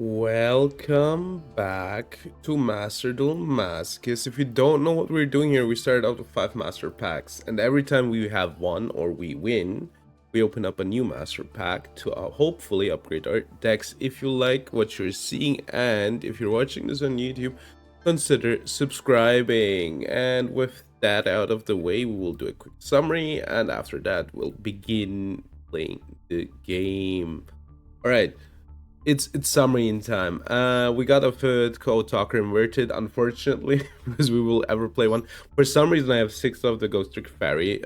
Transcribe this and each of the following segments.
Welcome back to Master Duel Masochist. If you don't know what we're doing here, we started out with 5 master packs, and every time we have one or we win, we open up a new master pack to hopefully upgrade our decks. If you like what you're seeing, and if you're watching this on YouTube, consider subscribing. And with that out of the way, we will do a quick summary, and after that, we'll begin playing the game. Alright. It's summary in time. We got a third code talker inverted, unfortunately, because we will ever play one. For some reason, I have 6 of the Ghost Trick Fairy.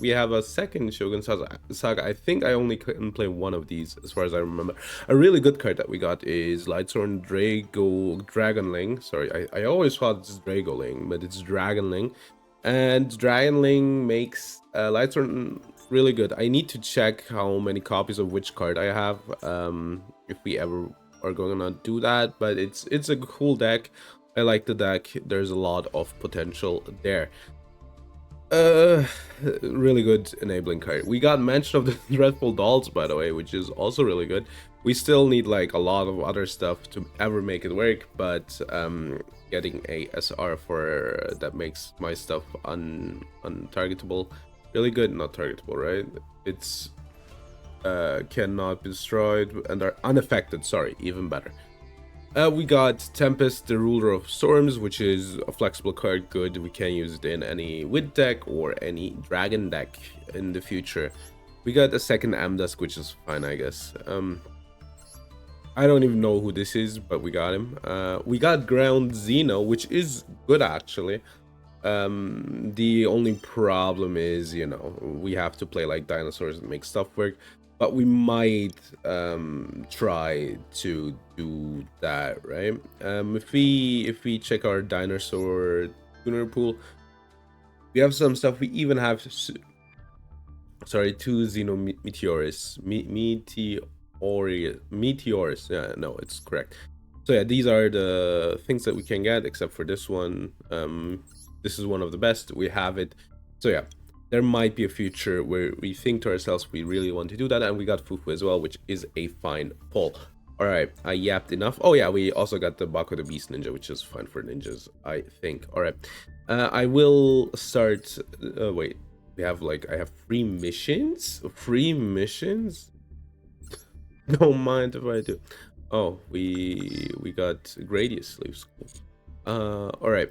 We have a second Shogun Saga. I think I only can play one of these, as far as I remember. A really good card that we got is Lightsworn Dragonling. Sorry, I always thought it's Dragoling, but it's Dragonling. And Dragonling makes Lightsworn really good. I need to check how many copies of which card I have, if we ever are going to do that, but it's a cool deck. I like the deck. There's a lot of potential there. Really good enabling card. We got mention of the Dreadful Dolls, by the way, which is also really good. We still need like a lot of other stuff to ever make it work, but getting a SR for that makes my stuff untargetable really good. Not targetable, right? It's cannot be destroyed and are unaffected. Sorry, even better. We got Tempest, the Ruler of Storms, which is a flexible card. Good, we can use it in any Wind deck or any Dragon deck in the future. We got a second Amdusk, which is fine, I guess. I don't even know who this is, but we got him. We got Ground Xeno, which is good actually. The only problem is, you know, we have to play like dinosaurs and make stuff work, but we might try to do that, right? If we check our dinosaur tuner pool, we have some stuff. We even have sorry, 2 Xeno Meteorus. Yeah, no, it's correct. So yeah, these are the things that we can get, except for this one. This is one of the best. We have it. So yeah, there might be a future where we think to ourselves we really want to do that, and we got Fufu as well, which is a fine pull. All right, I yapped enough. Oh yeah, we also got the Bako the Beast Ninja, which is fine for ninjas, I think. All right, I will start. Wait, we have like I have 3 missions. 3 missions. Don't mind if I do. Oh, we got Gradius Sleeve School. All right.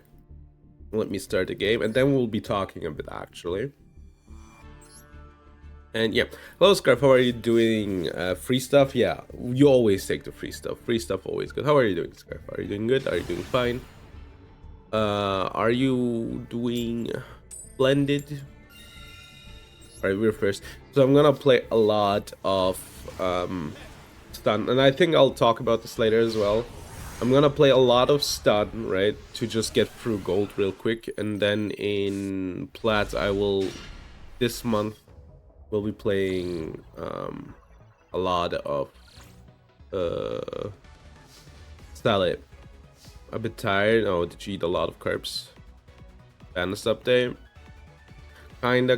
Let me start the game, and then we'll be talking a bit actually. And yeah, hello Scarf, how are you doing? Free stuff? Yeah, you always take the free stuff. Free stuff always good. How are you doing, Scarf? Are you doing good? Are you doing fine? Are you doing splendid? Alright, we're first. So I'm gonna play a lot of stun, and I think I'll talk about this later as well. I'm gonna play a lot of stun, right, to just get through gold real quick, and then in plat I will, this month, we'll be playing a lot of Salad. A bit tired. Oh, did you eat a lot of carbs? Bannist update. Kinda.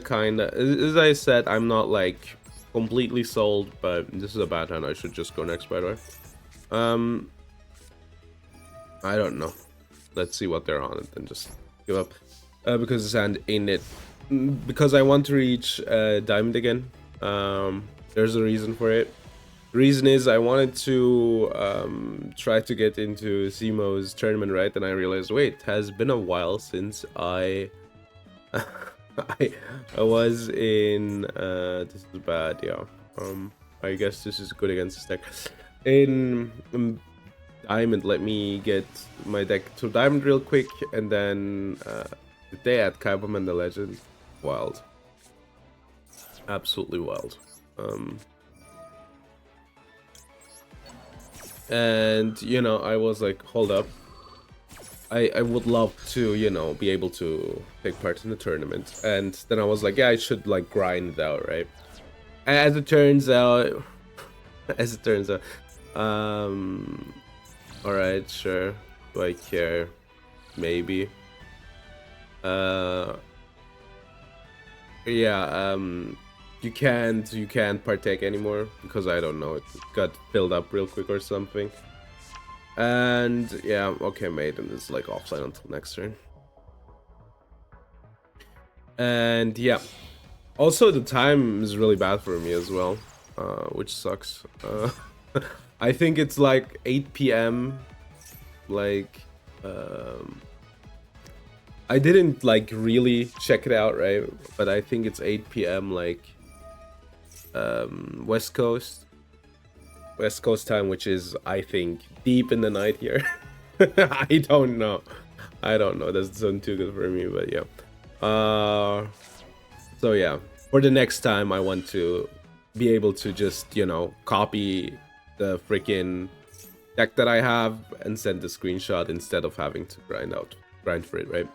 As I said, I'm not like completely sold, but this is a bad hand. I should just go next, by the way. I don't know. Let's see what they're on and then just give up. Because this hand ain't it. Because I want to reach Diamond again. There's a reason for it. The reason is I wanted to try to get into Zemo's tournament, right? And I realized, wait, it has been a while since I I was in this is bad, yeah. I guess this is good against this deck. In Diamond, let me get my deck to Diamond real quick, and then the day at Kaibaman the Legend, wild, absolutely wild. And you know, I was like, hold up, I would love to, you know, be able to take part in the tournament, and then I was like, yeah, I should like grind it out, right? As it turns out, alright, sure. Do I care? Maybe. Yeah, you can't partake anymore because I don't know, it got filled up real quick or something. And yeah, okay, Maiden is like offside until next turn. And yeah, also the time is really bad for me as well, which sucks. I think it's like 8 p.m. Like, I didn't like really check it out, right? But I think it's 8 p.m. like West Coast time, which is, I think, deep in the night here. I don't know. That doesn't sound too good for me, but yeah. So yeah, for the next time, I want to be able to just, you know, copy the freaking deck that I have and send the screenshot instead of having to grind for it, right?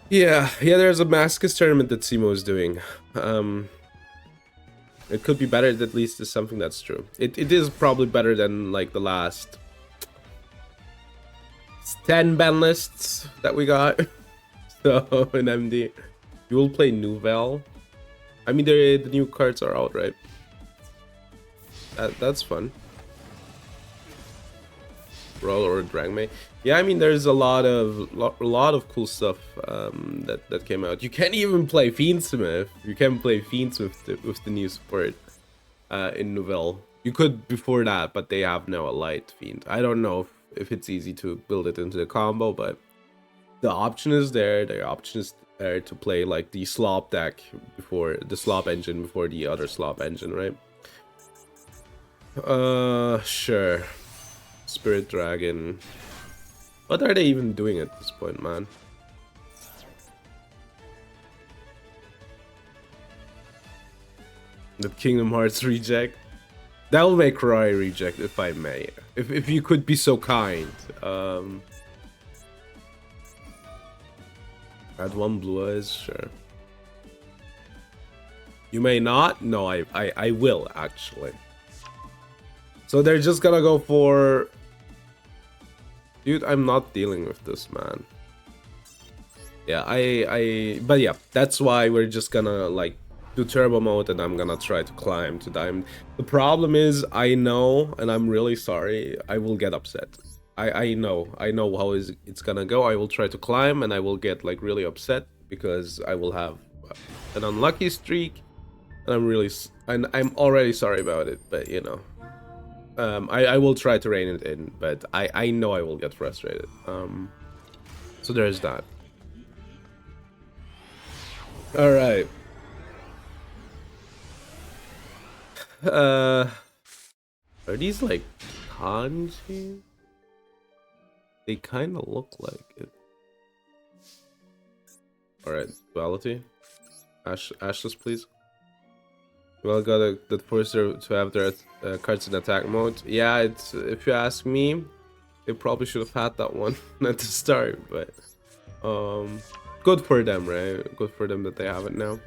Yeah, there's a Masochist tournament that Simo is doing. It could be better, at least is something that's true. It is probably better than like the last 10 ban lists that we got. So in MD, you will play Nouvelle. I mean, the new cards are out, right? That's fun. Roll or Dragme. Yeah, I mean, there's a lot of cool stuff that came out. You can't even play Fiendsmith. You can play Fiendsmith with the new support in Nouvelle. You could before that, but they have now a light Fiend. I don't know if it's easy to build it into the combo, but the option is there. The option is there to play like the slop deck before the slop engine before the other slop engine, right? Sure. Spirit Dragon. What are they even doing at this point, man? The Kingdom Hearts reject. That will make Roy reject, if I may. If you could be so kind. Add one blue eyes, sure. You may not? No, I will, actually. So they're just gonna go for... Dude, I'm not dealing with this, man. Yeah, but yeah, that's why we're just gonna, like, do turbo mode and I'm gonna try to climb to diamond. The problem is, I know, and I'm really sorry, I will get upset. I know how it's gonna go. I will try to climb and I will get, like, really upset because I will have an unlucky streak. And I'm already sorry about it, but, you know. I will try to rein it in, but I know I will get frustrated. So there's that. All right. Are these like kanji? They kind of look like it. All right, duality. Ashless, please. Well, gotta that force her to have their cards in attack mode. Yeah, it's, if you ask me, they probably should have had that one at the start, but good for them, right? Good for them that they have it now.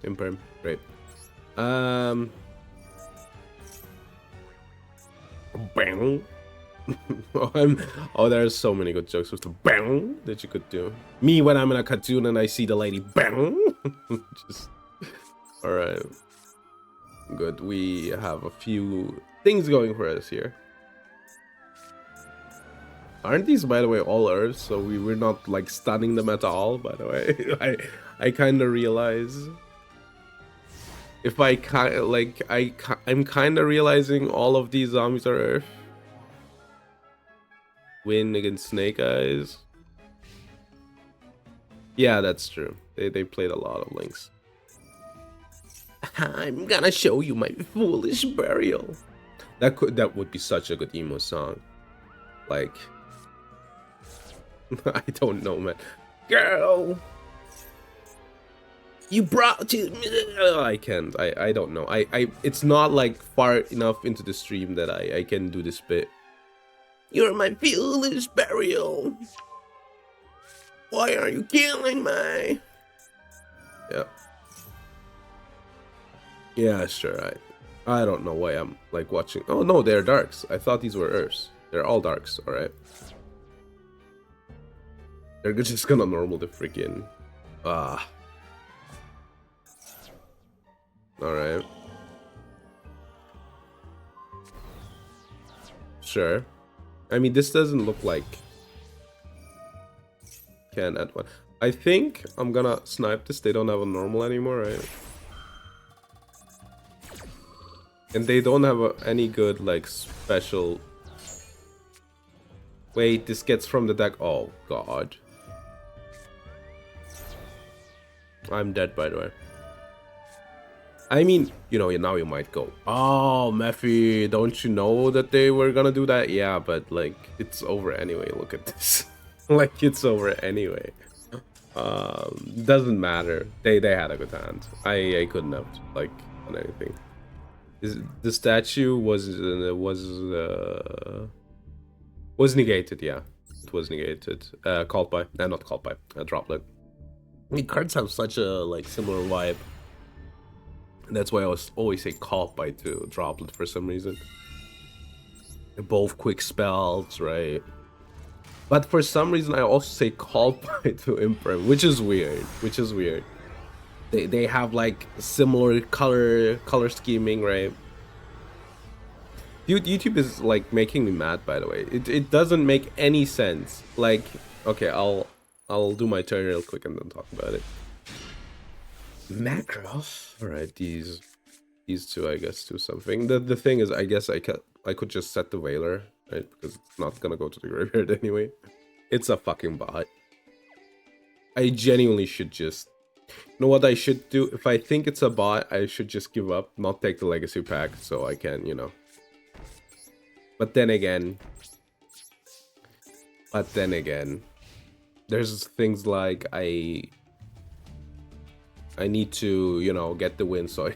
Imperm, great. Bang. Oh, there's so many good jokes with the bang that you could do. Me when I'm in a cartoon and I see the lady bang. Just all right. Good. We have a few things going for us here. Aren't these, by the way, all Earths? So we're not like stunning them at all. By the way, I kind of realize. If I kind like I'm kind of realizing all of these zombies are Earth. Win against Snake Eyes. Yeah, that's true. They played a lot of links. I'm gonna show you my foolish burial. That would be such a good emo song. Like, I don't know, man. Girl, you brought to me. I can't. I don't know. It's not like far enough into the stream that I can do this bit. You're my foolish burial. Why are you killing me? Yeah. Yeah, sure. I don't know why I'm like watching. Oh no, they're darks. I thought these were Earths. They're all darks. All right. They're just gonna normal the freaking. All right. Sure. I mean, this doesn't look like can add one. I think I'm gonna snipe this. They don't have a normal anymore, right? And they don't have any good, like, special... Wait, this gets from the deck. Oh, God. I'm dead, by the way. I mean, you know, now you might go, oh, Mephi, don't you know that they were gonna do that? Yeah, but, like, it's over anyway. Look at this. Like, it's over anyway. Doesn't matter. They had a good hand. I couldn't have, like, done anything. The statue was negated, yeah. It was negated. Called by, not called by, Droplet. I mean, cards have such a, like, similar vibe. And that's why I always say called by to Droplet for some reason. They're both quick spells, right? But for some reason, I also say called by to Imprem, which is weird. They have, like, similar color scheming, right? Dude, YouTube is, like, making me mad, by the way. It doesn't make any sense. Like, okay, I'll do my turn real quick and then talk about it. Macros. All right, these two, I guess, do something. The thing is, I guess I could just set the Whaler, right? Because it's not gonna go to the graveyard anyway. It's a fucking bot. I genuinely should just... You know what I should do? If I think it's a bot, I should just give up, not take the legacy pack, so I can, you know. But then again, there's things like I need to, you know, get the win, so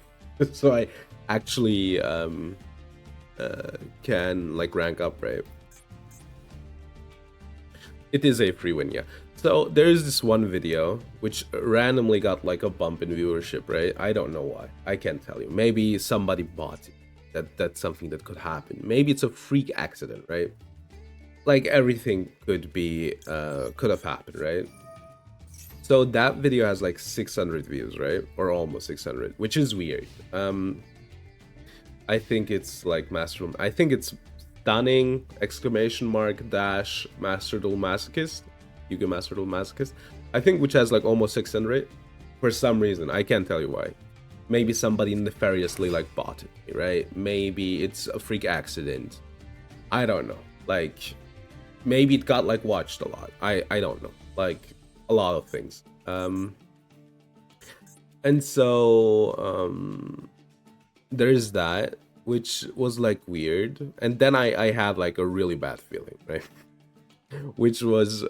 I actually can, like, rank up, right? It is a free win, yeah. So there's this one video which randomly got, like, a bump in viewership, right? I don't know why. I can't tell you. Maybe somebody bought it. That's something that could happen. Maybe it's a freak accident, right? Like, everything could have happened, right? So that video has, like, 600 views, right? Or almost 600, which is weird. I think it's, like, I think it's stunning ! Dash Master Duel Masochist. Yu-Gi-Oh! Master Duel Masochist. I think which has, like, almost 600 for some reason. I can't tell you why. Maybe somebody nefariously, like, bought it, right? Maybe it's a freak accident. I don't know. Like, maybe it got, like, watched a lot. I don't know. Like, a lot of things. And so there's that, which was, like, weird. And then I had, like, a really bad feeling, right? Which was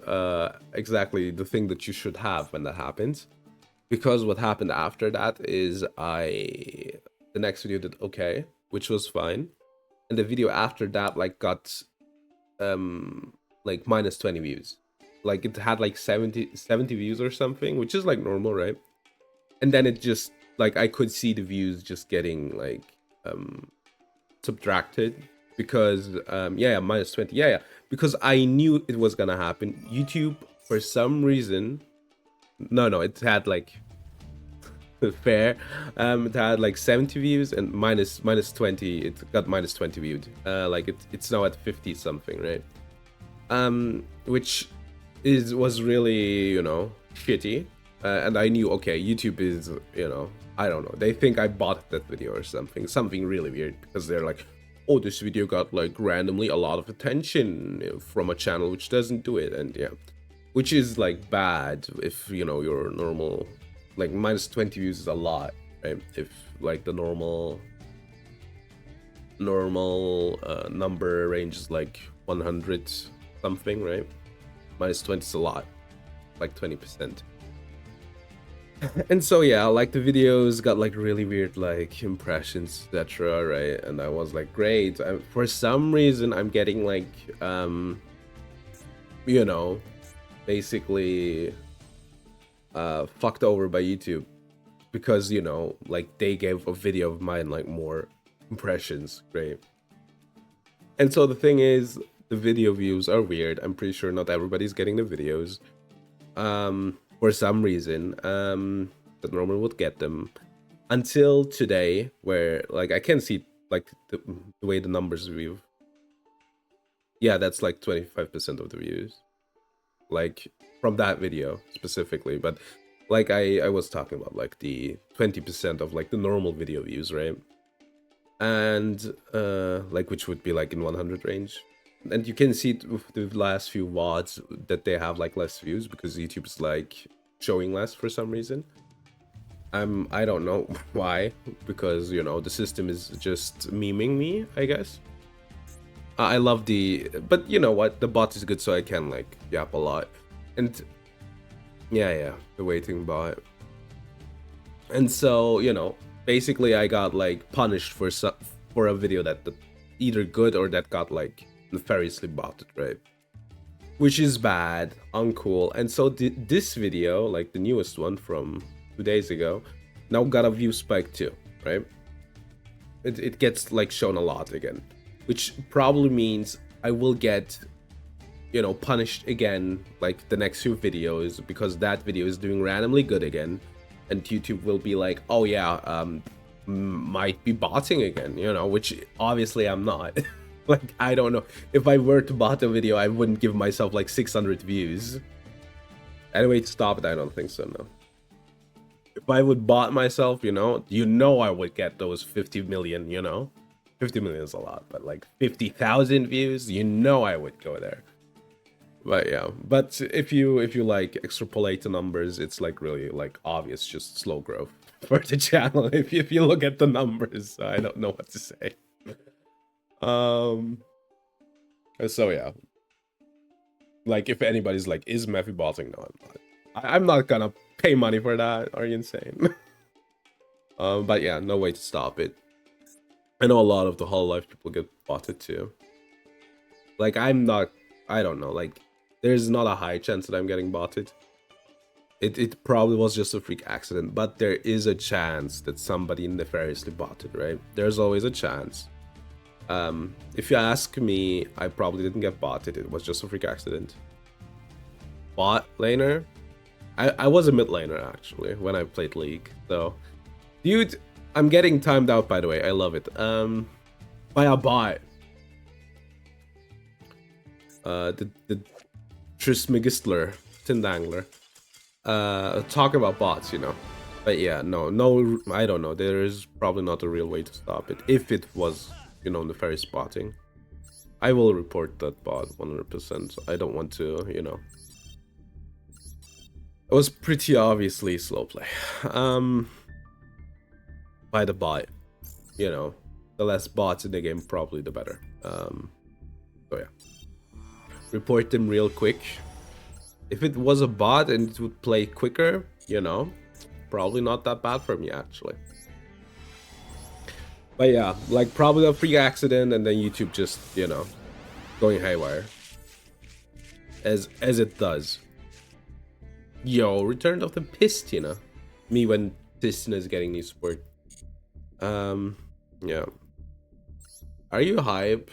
exactly the thing that you should have when that happens. Because what happened after that is the next video did okay, which was fine. And the video after that, like, got like minus 20 views. Like, it had like 70 views or something, which is, like, normal, right? And then it just, like, I could see the views just getting, like, subtracted because yeah, minus 20, yeah, because I knew it was gonna happen. YouTube, for some reason, no, it had, like, fair, it had, like, 70 views and minus 20, it got minus 20 viewed. Like, it's now at 50 something, right? Which was really, you know, shitty. And I knew, okay, YouTube is, you know, I don't know, they think I bought that video or something really weird, because they're like, oh, this video got, like, randomly a lot of attention from a channel which doesn't do it. And yeah, which is, like, bad if, you know, your normal, like, minus 20 views is a lot, right? If, like, the normal number range is, like, 100 something, right? Minus 20 is a lot, like 20%. And so yeah, like, the videos got, like, really weird, like, impressions, etc., right? And I was like, great. For some reason, I'm getting, like, you know, basically fucked over by YouTube, because, you know, like, they gave a video of mine, like, more impressions, right? And so the thing is, the video views are weird. I'm pretty sure not everybody's getting the videos for some reason that normally would get them, until today, where, like, I can see, like the way the numbers view. Yeah, that's like 25% of the views, like from that video specifically. But like I was talking about like the 20% of like the normal video views, right? And like which would be like in 100 range. And you can see it with the last few VODs that they have like less views because YouTube is like showing less for some reason. I don't know why, because you know the system is just memeing me, I guess. I love but you know what, the bot is good, so I can like yap a lot. And yeah, the waiting bot. And so, you know, basically I got like punished for a video that either good or that got like nefariously botted, right? Which is bad, uncool. And so this video, like the newest one from 2 days ago, now got a view spike too, right? It gets like shown a lot again, which probably means I will get, you know, punished again like the next few videos because that video is doing randomly good again, and YouTube will be like, oh yeah, might be botting again, you know, which obviously I'm not. Like, I don't know, if I were to bot a video, I wouldn't give myself like 600 views. Anyway, to stop it, I don't think so, no. If I would bot myself, you know I would get those 50 million, you know? 50 million is a lot, but like 50,000 views, you know I would go there. But yeah, but if you like extrapolate the numbers, it's like really like obvious, just slow growth for the channel. If you look at the numbers, I don't know what to say. So yeah, like if anybody's like, is Mephi botting? No, I'm not. I'm not gonna pay money for that. Are you insane? But yeah, no way to stop it. I know a lot of the Hololive people get botted too. Like I don't know, like there's not a high chance that I'm getting botted. It probably was just a freak accident, but there is a chance that somebody nefariously botted, right? There's always a chance. If you ask me, I probably didn't get botted. It was just a freak accident. Bot laner? I was a mid laner actually when I played League. So, dude, I'm getting timed out, by the way. I love it. By a bot. The Trismegistler, Tindangler. Talking about bots, you know. But yeah, no, I don't know. There is probably not a real way to stop it. If it was, you know, nefarious botting, I will report that bot 100%. I don't want to, you know. It was pretty obviously slow play. By the bot, you know, the less bots in the game, probably the better. So yeah, report them real quick. If it was a bot and it would play quicker, you know, probably not that bad for me actually. But yeah, like probably a freak accident and then YouTube just, you know, going haywire. As it does. Yo, Return of the Pistina. Me when Pistina is getting new support. Yeah. Are you hype?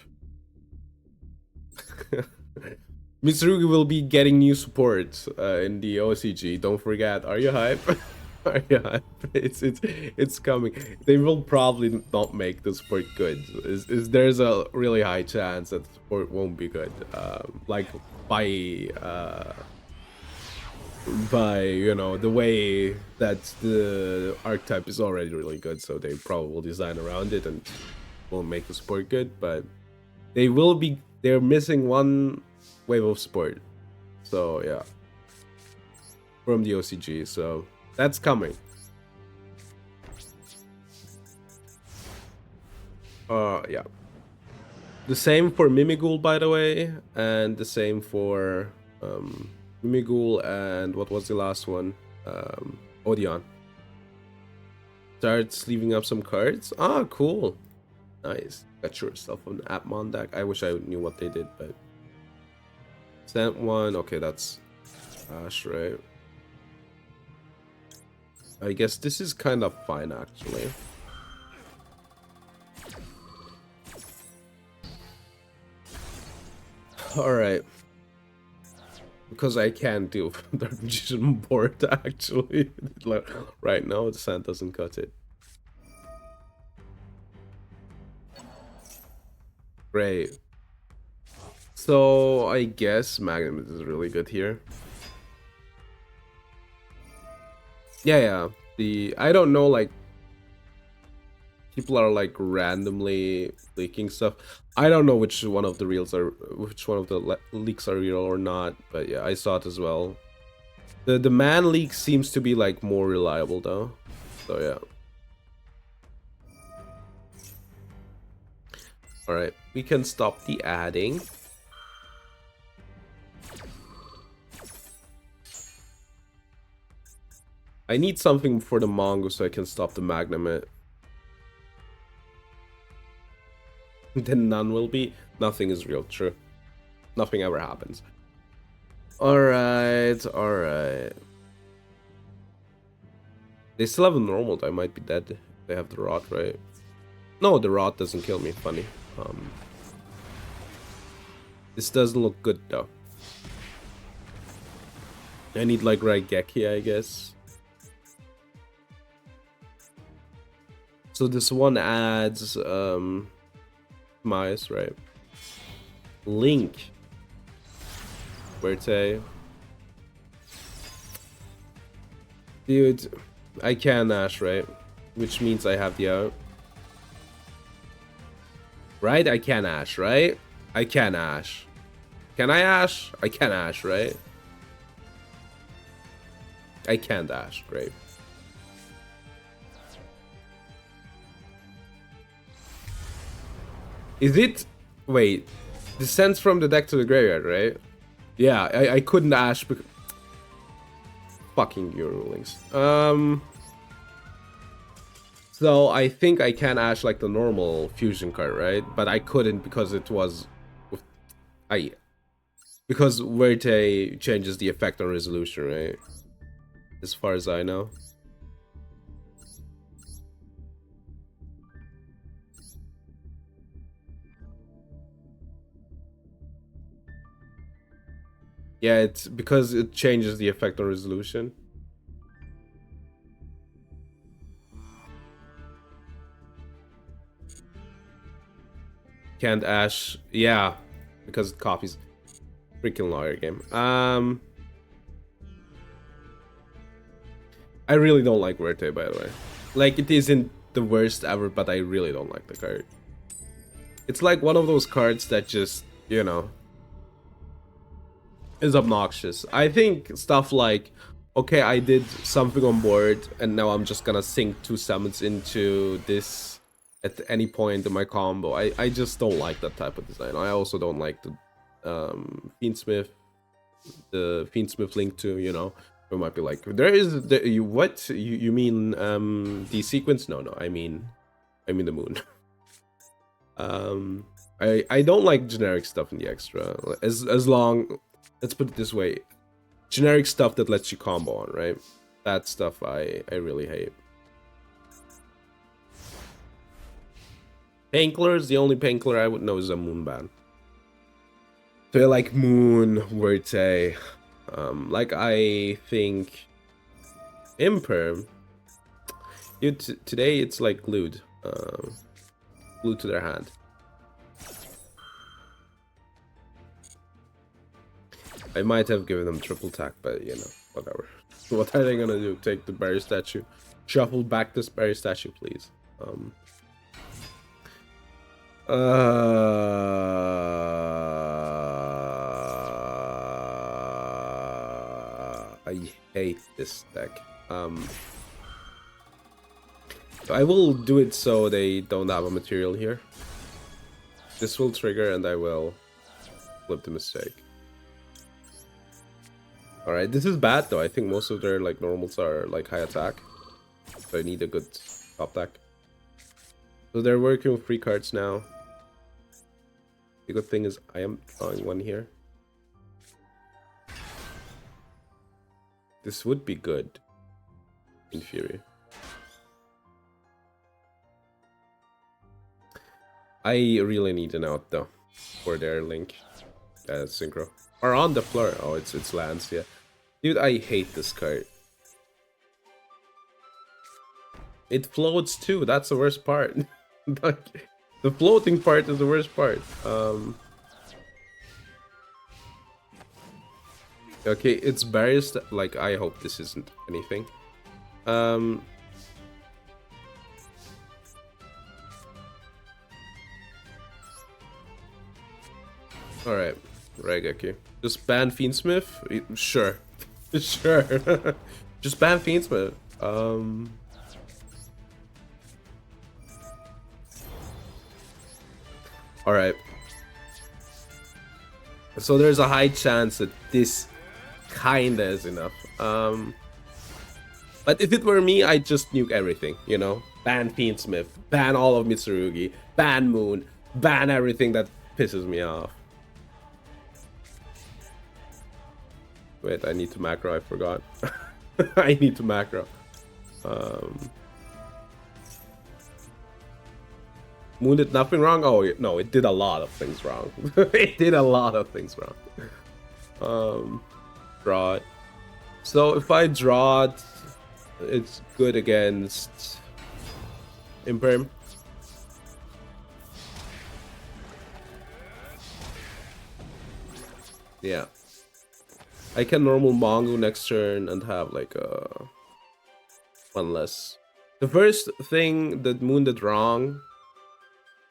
Mitsurugi will be getting new support in the OCG. Don't forget. Are you hype? Are you hype? It's coming. They will probably not make the support good. There's a really high chance that the support won't be good. Like by you know, the way that the archetype is already really good, so they probably will design around it and won't make the support good. But they're missing one wave of support, so yeah, from the OCG, so that's coming. Yeah, the same for Mimighoul, by the way, and the same for Mimighoul and what was the last one? Odeon. Starts leaving up some cards. Ah, cool. Nice. Got yourself an Appmon deck. I wish I knew what they did, but sent one. Okay, that's Ash, right? I guess this is kind of fine actually. Alright. Because I can't do Dark Magician board actually. Like, right now the sand doesn't cut it. Great. So I guess Magnum is really good here. Yeah. I don't know, like people are like randomly leaking stuff. I don't know which one of the leaks are real or not, but yeah, I saw it as well. The man leak seems to be like more reliable though. So yeah. All right, we can stop the adding. I need something for the Mongo so I can stop the Magnemite. Then none will be. Nothing is real, true. Nothing ever happens. Alright. They still have a normal, I might be dead. They have the rot, right? No, the rot doesn't kill me, funny. This doesn't look good though. I need like Raigeki, I guess. So this one adds Mice, right? Link. Verte. Dude, I can Ash, right? Which means I have the out. Right? I can Ash, right? I can Ash. Can I Ash? I can Ash, right? I can't Ash, great. Is it... Wait. Descends from the deck to the graveyard, right? Yeah, I couldn't Ash because... Fucking your rulings. So I think I can Ash like the normal fusion card, right? But I couldn't because it was... Because Verte changes the effect on resolution, right? As far as I know. Yeah, it's because it changes the effect on resolution. Can't Ash. Yeah, because it copies. Freaking lawyer game. I really don't like Verte, by the way. Like, it isn't the worst ever, but I really don't like the card. It's like one of those cards that just, you know, is obnoxious. I think stuff like, okay, I did something on board, and now I'm just gonna sink 2 summons into this at any point in my combo. I just don't like that type of design. I also don't like the Fiendsmith link to, you know, it might be like, there is the, you mean the sequence? No, I mean the moon. I don't like generic stuff in the extra, as long, let's put it this way, generic stuff that lets you combo on, right? That stuff I really hate. Painkillers, the only painkiller I would know is a moon ban. So like moon, Verte, like I think Imperm. Today it's like glued to their hand. I might have given them triple tack, but you know, whatever. What are they gonna do? Take the berry statue? Shuffle back this berry statue, please. I hate this deck. I will do it so they don't have a material here. This will trigger and I will flip the mistake. Alright, this is bad though. I think most of their like normals are like high attack. So I need a good top deck. So they're working with free cards now. The good thing is I am drawing one here. This would be good, in theory. I really need an out though for their link. Synchro. Or on the floor. Oh, it's lands, yeah. Dude, I hate this card. It floats too, that's the worst part. Like, The floating part is the worst part. Okay, it's barriers that, like, I hope this isn't anything. Alright, Regeki. Just ban Fiendsmith? Sure. Sure. Just ban Fiendsmith. Alright. So there's a high chance that this kinda is enough. But if it were me, I'd just nuke everything, you know? Ban Fiendsmith, ban all of Mitsurugi, ban Moon, ban everything that pisses me off. Wait, I need to macro, I forgot. I need to macro. Moon did nothing wrong? Oh, no, it did a lot of things wrong. It did a lot of things wrong. Draw it. So if I draw it, it's good against Imperm. Yeah. I can normal Mongo next turn and have like a one less. The first thing that Moon did wrong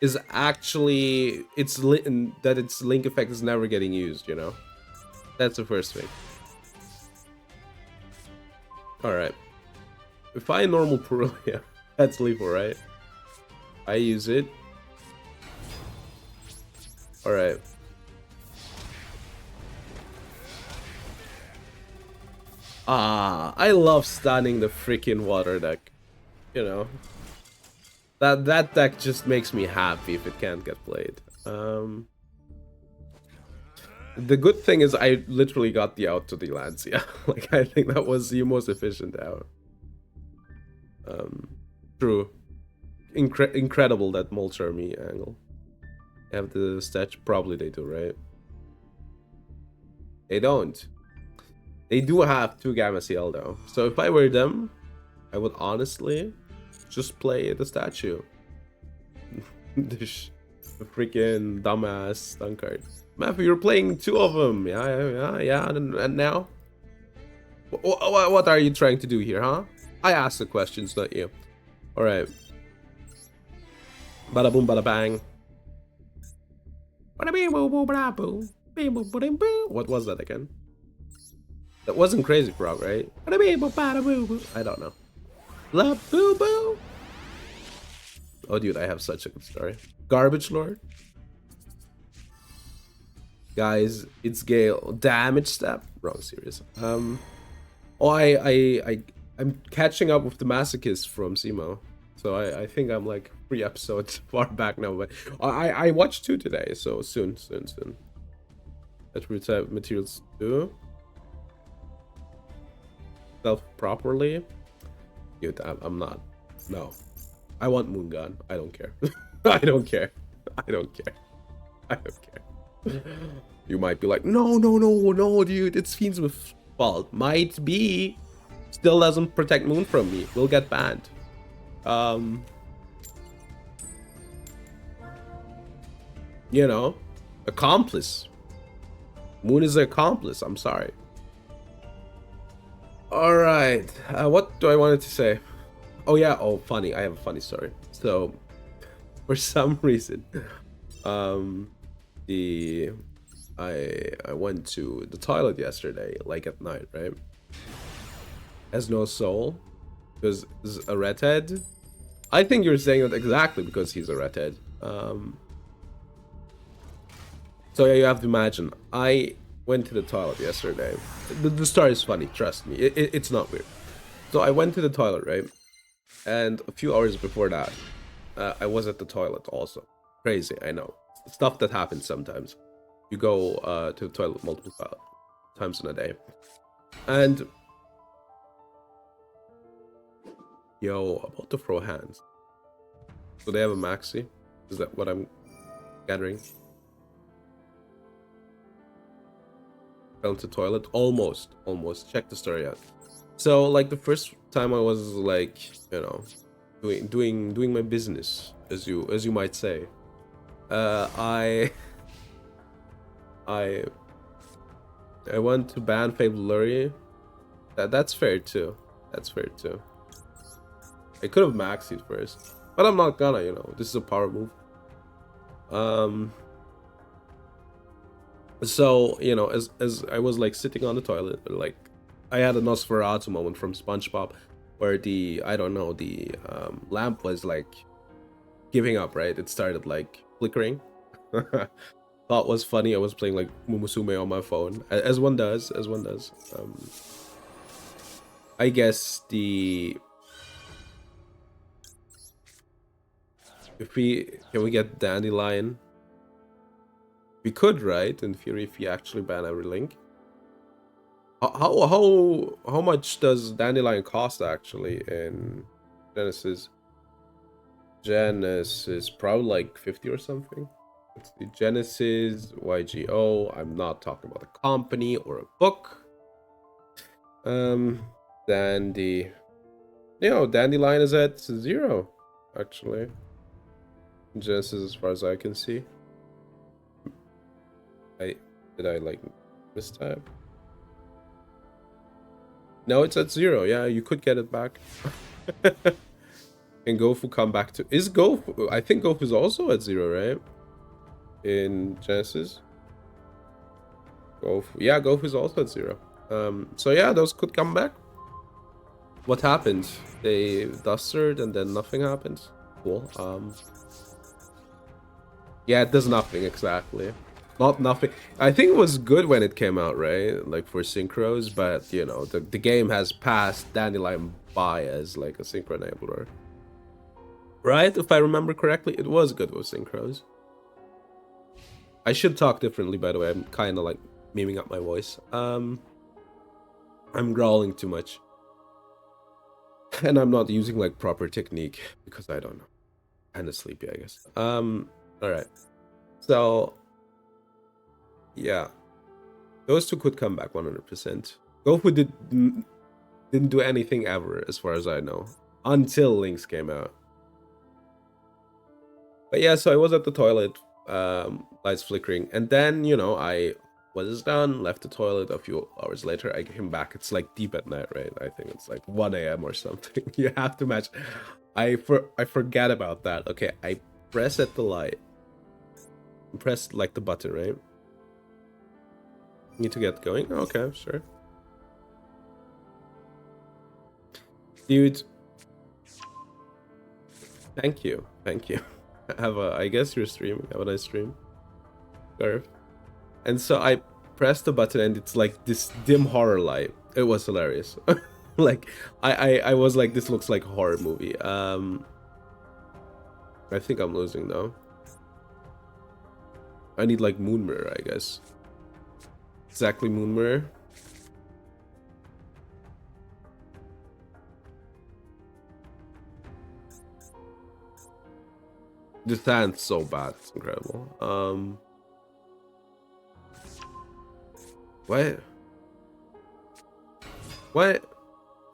is actually that its link effect is never getting used, you know? That's the first thing. Alright. If I normal Purulia, that's lethal, right? I use it. Alright. I love stunning the freaking water deck. You know. That deck just makes me happy if it can't get played. The good thing is I literally got the out to the Lancia. Like, I think that was the most efficient out. True. Incredible that Molch Army angle. They have the stats? Probably they do, right? They don't. They do have 2 Gamma CL though. So if I were them, I would honestly just play the statue. The freaking dumbass stun card. Matthew, you're playing 2 of them. Yeah. And now? What are you trying to do here, huh? I ask the questions, not you. Alright. Bada boom, bada bang. What was that again? That wasn't Crazy Frog, right? I don't know. La boo boo. Oh, dude, I have such a good story. Garbage Lord. Guys, it's Gale. Damage step. Wrong series. Oh, I'm catching up with the Masochist from Simo. So I think I'm like 3 episodes far back now, but I watched 2 today, so soon. Attribute type materials too. Self properly. Dude, I'm not. No. I want Moon Gun. I don't care. I don't care. You might be like, no, dude, it's Fiendsmith's fault. Might be. Still doesn't protect Moon from me. We'll get banned. You know, accomplice. Moon is an accomplice. I'm sorry. All right. What do I wanted to say? Oh yeah. Oh, funny. I have a funny story. So, for some reason, I went to the toilet yesterday, like at night, right? Has no soul, because he's a redhead. I think you're saying that exactly because he's a redhead. So yeah, you have to imagine. I went to the toilet yesterday. The story is funny, trust me. It's not weird. So I went to the toilet, right? And a few hours before that, I was at the toilet also. Crazy, I know. Stuff that happens sometimes. You go to the toilet multiple times in a day. And yo, about to throw hands. So they have a maxi? Is that what I'm gathering? Fell into toilet? Almost. Check the story out. So like the first time I was like, you know, doing my business, as you might say. I I want to ban Fable Lurry. That's fair too. That's fair too. I could have maxed it first, but I'm not gonna. You know, this is a power move. So you know, as I was like sitting on the toilet, like I had a Nosferatu moment from SpongeBob, where the I don't know the lamp was like giving up. Right, it started like flickering. Thought was funny. I was playing like Mumusume on my phone, as one does, as one does. I guess the if we can we get Dandelion, we could, right? In theory, if we actually ban every link. How much does Dandelion cost actually in Genesis? Genesis probably like 50 or something. It's the Genesis YGO. I'm not talking about a company or a book. Dandy. You know, Dandelion is at 0, actually. Genesis, as far as I can see. Did I like mistype? No, it's at 0. Yeah, you could get it back. And Gofu come back to is Gofu? I think Gofu is also at 0, right? In Genesis. Gofu, yeah, Gofu is also at 0. So yeah, those could come back. What happened? They dustered and then nothing happened. Cool. Yeah, it does nothing exactly. Not nothing. I think it was good when it came out, right? Like for synchros, but you know, the game has passed Dandelion by as like a synchro enabler. Right? If I remember correctly, it was good with synchros. I should talk differently, by the way. I'm kind of like miming up my voice. I'm growling too much. And I'm not using like proper technique because I don't know. Kind of sleepy, I guess. All right. So yeah, those two could come back 100%. Gofu didn't do anything ever, as far as I know, until Lynx came out. But yeah, so I was at the toilet, lights flickering, and then you know I was done, left the toilet. A few hours later, I came back. It's like deep at night, right? I think it's like 1 a.m. or something. You have to match. I forget about that. Okay, I press at the light. Press like the button, right? Need to get going. Okay, sure. Dude, thank you. Have a, I guess you're streaming. Have a nice stream. Garf. And so I pressed the button and it's like this dim horror light. It was hilarious. Like I was like, this looks like a horror movie. I think I'm losing now. I need like moon mirror, I guess. Exactly, moon mirror. The sand's so bad, it's incredible. What?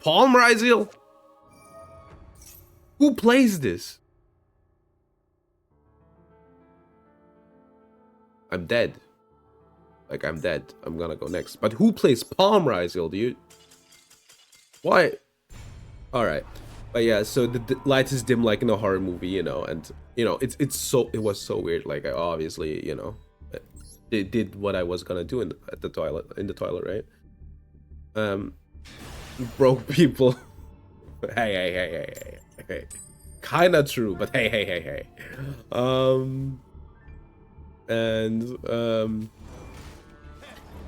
Palm Rizal? Who plays this? I'm dead. Like, I'm dead. I'm gonna go next. But who plays Palm Rizal, dude? Why? Alright. But yeah, so the light is dim like in a horror movie, you know, and you know, it was so weird. Like I obviously, you know, did what I was gonna do in the toilet, right? Broke people. Hey. Kinda true, but hey.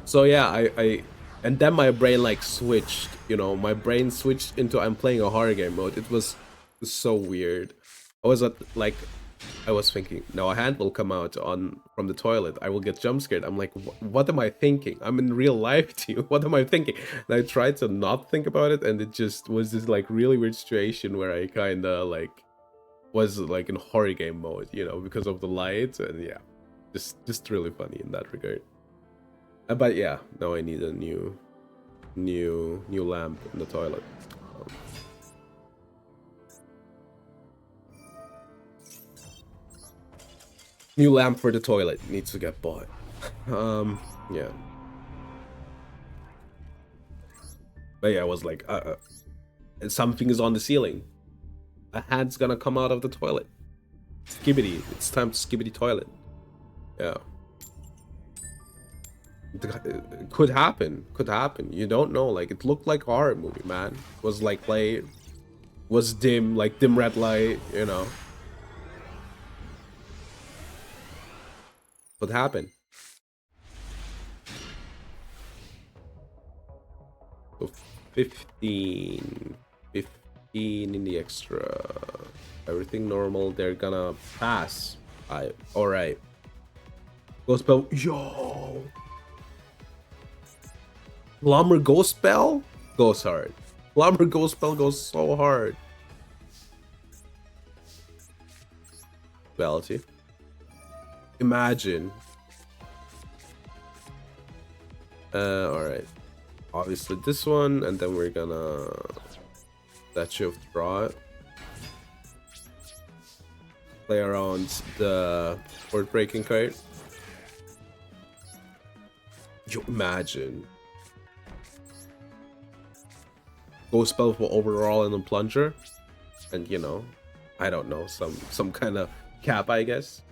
So yeah, I and then my brain like switched, you know, my brain switched into I'm playing a horror game mode. It was so weird. I was I was thinking, now a hand will come out from the toilet. I will get jump scared. I'm like, what am I thinking? I'm in real life, too. What am I thinking? And I tried to not think about it, and it just was this like really weird situation where I kind of like was like in horror game mode, you know, because of the lights, and yeah, just really funny in that regard. But yeah, now I need a new lamp in the toilet. New lamp for the toilet needs to get bought. Yeah. But yeah, I was like, something is on the ceiling. A hand's gonna come out of the toilet. Skibbity. It's time to skibbity toilet. Yeah. It could happen. Could happen. You don't know. Like, it looked like a horror movie, man. It was like was dim, like dim red light, you know. Could happen. So 15 in the extra. Everything normal. They're gonna pass. All right. Ghost spell. Yo. Plumber ghost spell goes hard. Plumber ghost spell goes so hard. Reality. Imagine. All right. Obviously this one, and then we're gonna Statue of Draw it. Play around the board breaking card. You imagine. Ghost spell for overall and a plunger. And you know, I don't know, some kind of cap, I guess.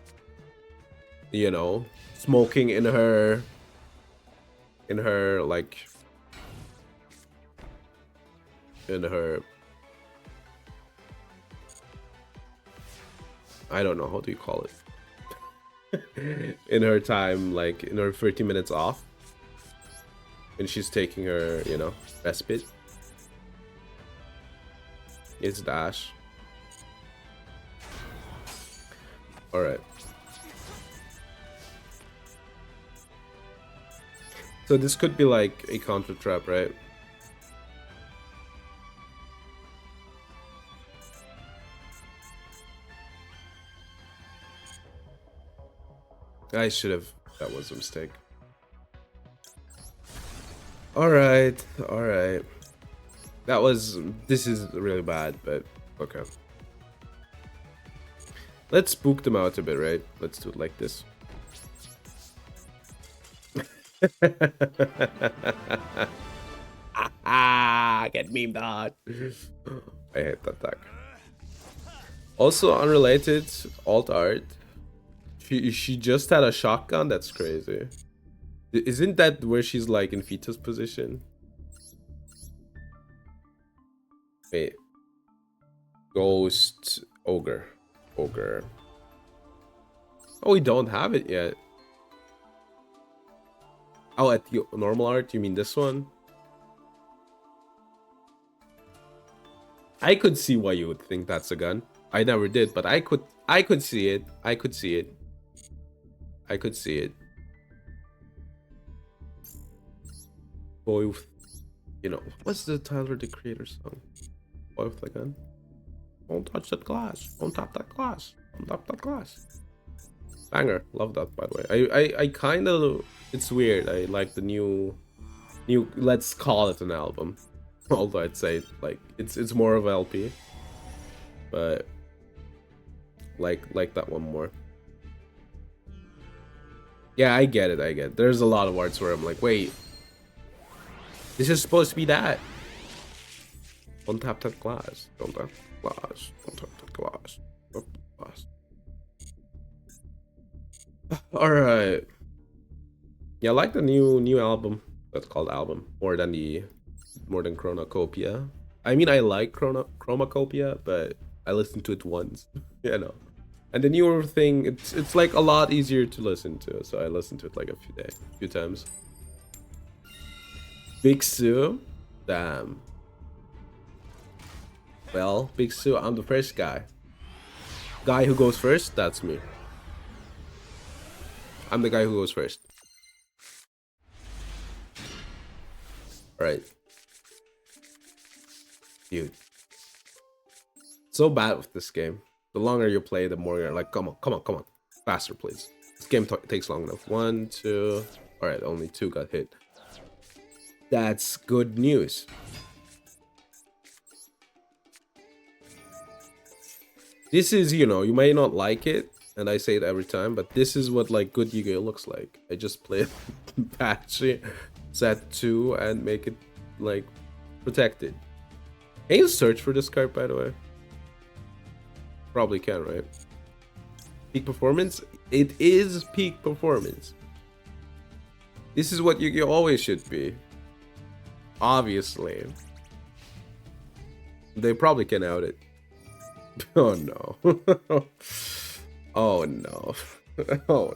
You know, smoking in her like in her, I don't know, how do you call it? In her time, like in her 30 minutes off. And she's taking her, you know, respite. It's dash. Alright. So this could be like a counter trap, right? I should have. That was a mistake. Alright, alright. This is really bad, but okay. Let's spook them out a bit, right? Let's do it like this. Get memed out. I hate that tag. Also unrelated, alt art. She just had a shotgun. That's crazy. Isn't that where she's like in fetus position? Wait. Ghost ogre. Oh, we don't have it yet. Oh, at the normal art, you mean this one? I could see why you would think that's a gun. I never did, but I could see it. I could see it. Boy with, you know, what's the Tyler the Creator song? Boy with the gun. Don't touch that glass. Don't tap that glass. Don't tap that glass. Banger. Love that, by the way. I kind of, it's weird. I like the new, let's call it an album. Although I'd say like it's more of LP. But like that one more. Yeah, I get it. There's a lot of arts where I'm like, wait, this is supposed to be that. Don't tap that glass. Don't tap that glass. Don't tap that glass. Don't tap that glass. All right. Yeah, I like the new album. That's called album more than Chronocopia. I mean, I like Chromacopia, but I listened to it once, you know. And the newer thing, it's like a lot easier to listen to, so I listened to it like a few times. Big Sue, damn. Well, Big Sue, I'm the first guy. Guy who goes first, that's me. I'm the guy who goes first. Alright. Dude. So bad with this game. The longer you play, the more you're like, come on. Faster, please. This game takes long enough. 1, 2. Alright, only 2 got hit. That's good news. This is, you know, you may not like it, and I say it every time, but this is what like good Yu-Gi-Oh looks like. I just play it patchy, set 2, and make it like protected. Can you search for this card, by the way? Probably can, right? Peak performance? It is peak performance. This is what Yu-Gi-Oh always should be. Obviously. They probably can out it. Oh no. Oh no. Oh,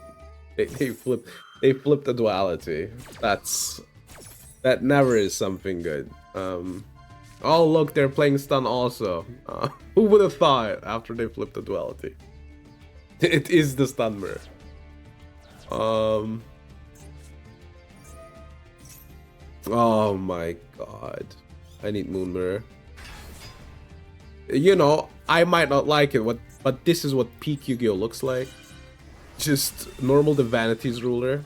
they flipped the duality. That never is something good. Oh look, they're playing stun also. Who would have thought after they flipped the duality? It is the stun mirror. Oh my god. I need Moon Mirror. You know, I might not like it, but this is what peak Yu-Gi-Oh looks like. Just normal the Vanity's ruler.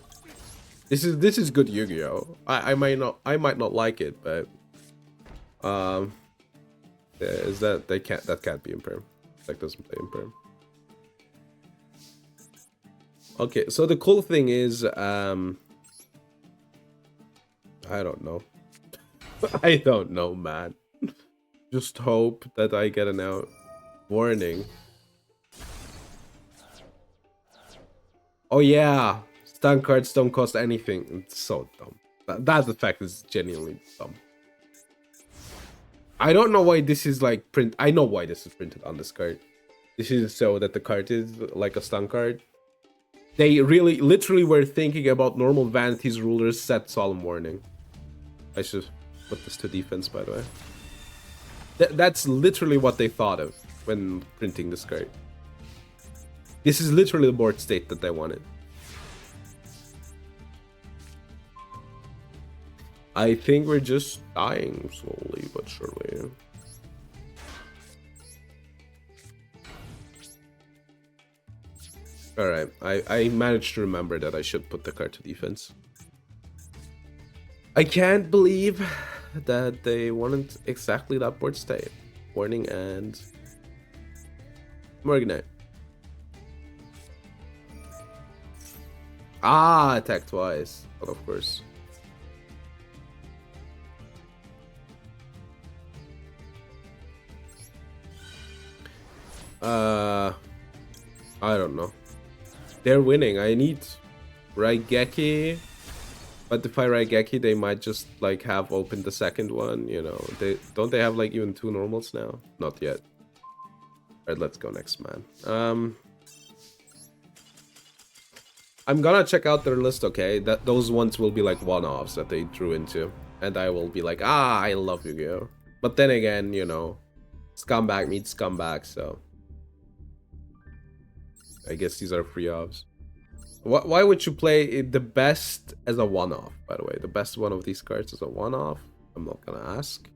This is good Yu-Gi-Oh. I might not like it, but is that that can't be Imperm. That doesn't play Imperm. Okay, so the cool thing is I don't know. I don't know, man. Just hope that I get an out warning. Oh yeah, stun cards don't cost anything. It's so dumb. That effect is genuinely dumb. I don't know why this is like print. I know why this is printed on this card. This is so that the card is like a stun card. They really, literally were thinking about normal Vanity's rulers set Solemn Warning. I should put this to defense, by the way. That's literally what they thought of when printing this card. This is literally the board state that they wanted. I think we're just dying slowly but surely. Alright, I managed to remember that I should put the card to defense. I can't believe that they wanted exactly that board state. Warning and Morganite. Ah, attack twice. Well, of course. I don't know. They're winning. I need Raigeki. But if I Raigeki, they might just like have opened the second one, you know. They have like even 2 normals now? Not yet. Alright, let's go next, man. I'm gonna check out their list, okay? Those ones will be like one-offs that they drew into. And I will be like, ah, I love Yu-Gi-Oh! But then again, you know, scumbag meets scumbag, so I guess these are free offs. Why would you play the best as a one-off, by the way? The best one of these cards is a one-off? I'm not gonna ask.